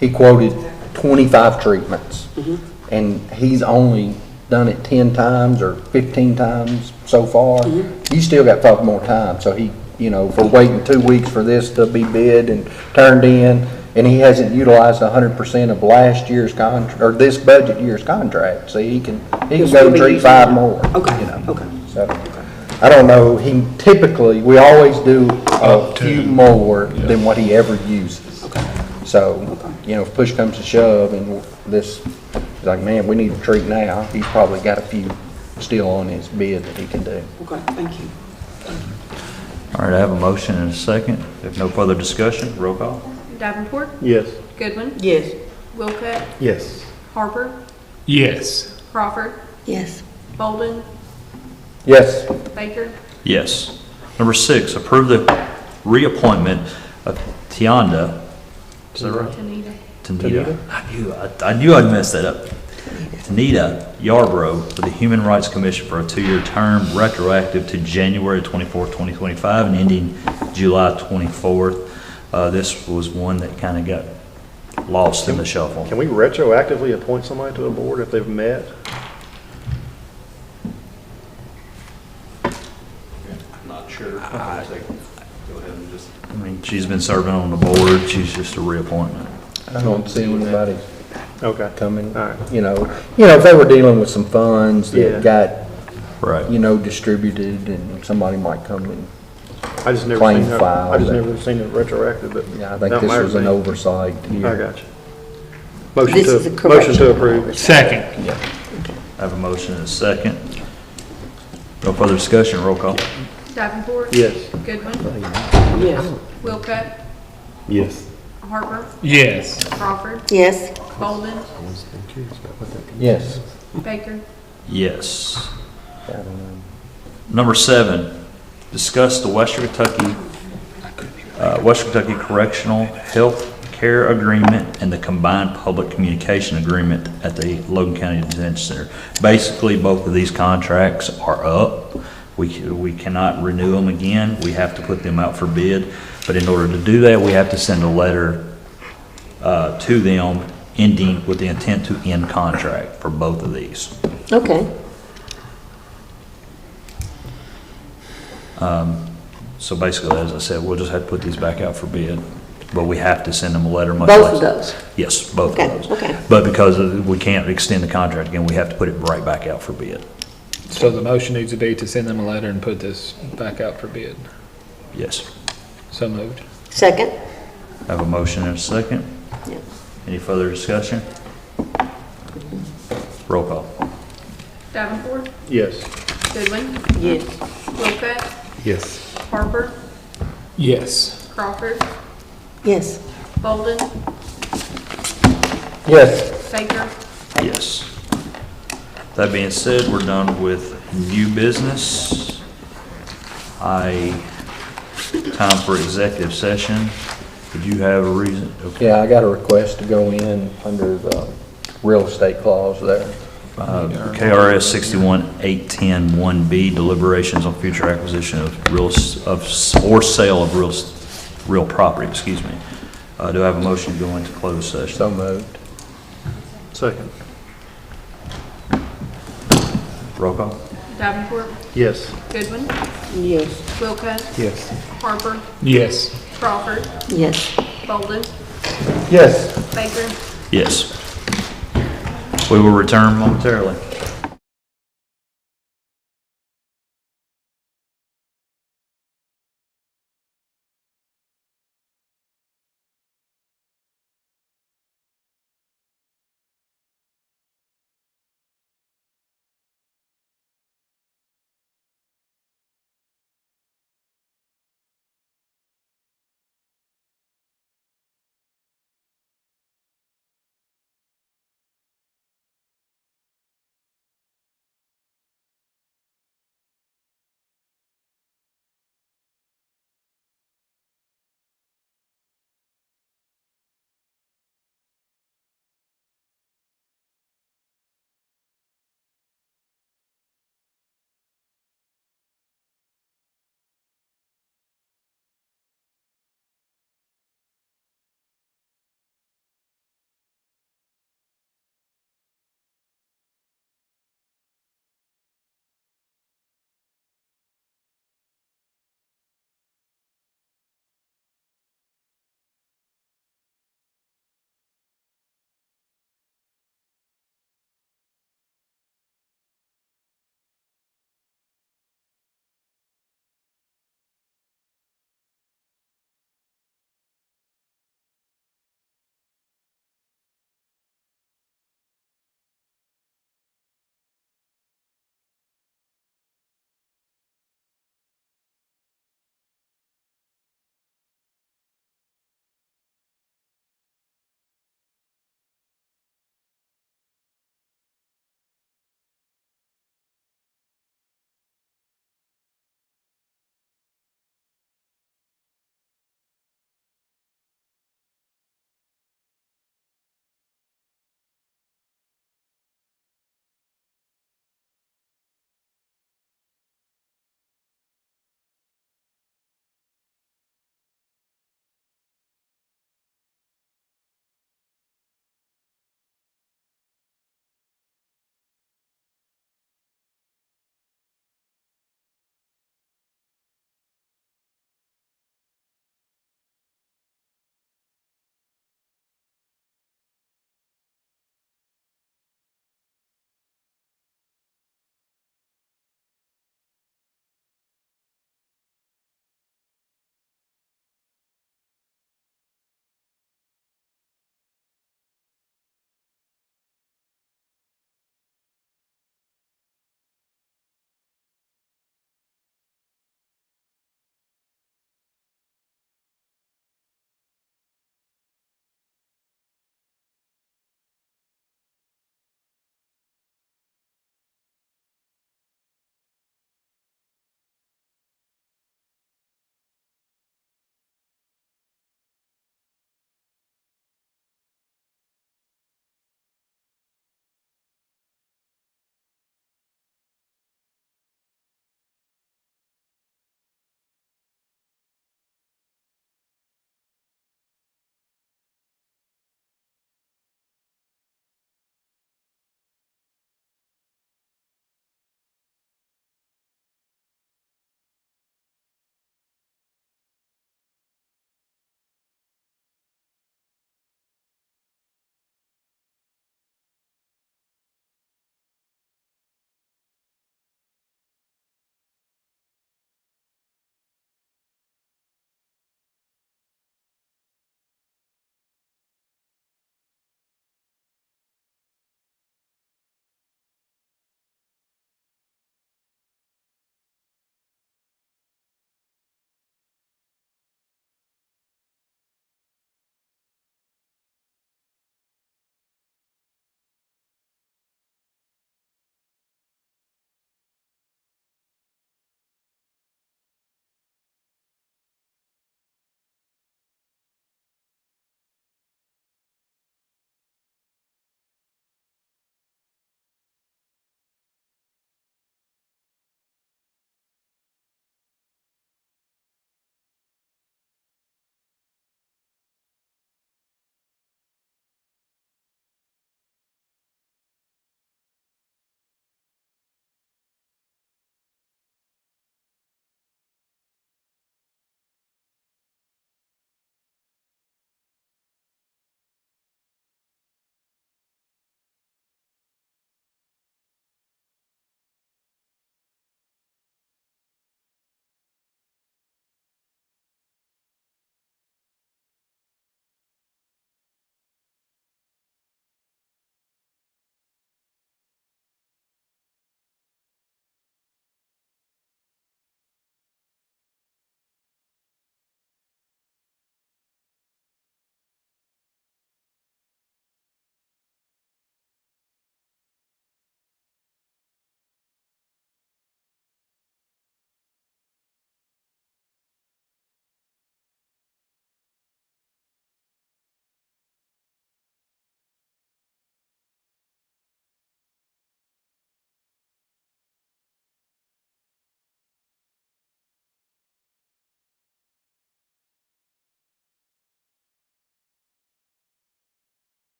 he quoted 25 treatments, and he's only done it 10 times or 15 times so far, you still got 5 more time. So he, if we're waiting 2 weeks for this to be bid and turned in, and he hasn't utilized 100% of last year's contract, or this budget year's contract, so he can go treat 5 more. Okay, okay. So, I don't know, we always do a few more than what he ever uses. Okay. So, if push comes to shove and he's like, man, we need to treat now, he's probably got a few still on his bid that he can do. Okay, thank you. All right, I have a motion and a second. If no further discussion, roll call. Davenport, Yes. Goodwin, Yes. Wilcutt, Yes. Harper, Yes. Crawford, Yes. Bolden, Yes. Baker. Yes. Number 6, approve the reappointment of Tianda. Is that right? Tanita. Tanita. I knew I'd mess that up. Tanita Yarbrough for the Human Rights Commission for a 2-year term retroactive to January 24th, 2025 and ending July 24th. This was one that kind of got lost in the shuffle. Can we retroactively appoint somebody to a board if they've met? Not sure. I mean, she's been serving on the board. She's just a reappointment. I don't see anybody Okay. coming, All right. if they were dealing with some funds Yeah. that got, Right. distributed, and somebody might come and, I just never Claim seen that. file I just that- never seen it retroactive, but. yeah, I think that this matters was to an me. oversight here. I got you. Motion This is a motion correction. to approve. Second. I have a motion and a second. No further discussion, roll call. Davenport, Yes. Goodwin, Yes. Wilcutt, Yes. Harper, Yes. Crawford, Yes. Bolden, Yes. Baker. Yes. I don't know. Number 7, discuss the Western Kentucky Correctional Health Care Agreement and the Combined Public Communication Agreement at the Logan County Detention Center. Basically, both of these contracts are up. We cannot renew them again. We have to put them out for bid. But in order to do that, we have to send a letter to them ending with the intent to end contract for both of these. Okay. So basically, as I said, we'll just have to put these back out for bid, but we have to send them a letter. Much Both like- of those? Yes, both Okay, of those. okay. But because we can't extend the contract again, we have to put it right back out for bid. So the motion needs to be to send them a letter and put this back out for bid. Yes. So moved. Second? I have a motion and a second. Yeah. Any further discussion? Roll call. Davenport, Yes. Goodwin, Yes. Wilcutt, Yes. Harper, Yes. Crawford, Yes. Bolden, Yes. Baker. Yes. That being said, we're done with new business. Time for executive session. Did you have a reason? Okay. Yeah, I got a request to go in under the real estate clause there. KRS 61-810-1B, deliberations on future acquisition of or sale of real property, excuse me. Do I have a motion to go into closed session? So moved. Second. Roll call? Davenport, Yes. Goodwin, Yes. Wilcutt, Yes. Harper, Yes. Crawford, Yes. Bolden, Yes. Baker. Yes. We will return momentarily.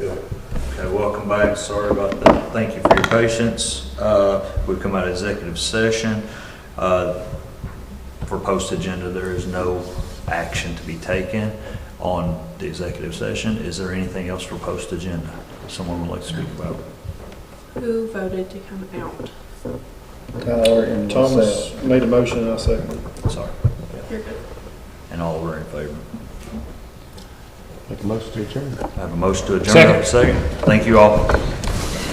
Okay, welcome back. Sorry about that. Thank you for your patience. We've come out of executive session. For post-agenda, there is no action to be taken on the executive session. Is there anything else for post-agenda someone would like to speak about? Who voted to come out? Tyler and Thomas made a motion and I seconded. Sorry. You're good. And all were in favor. Make a motion to adjourn. I have a motion to adjourn. Second. Thank you all.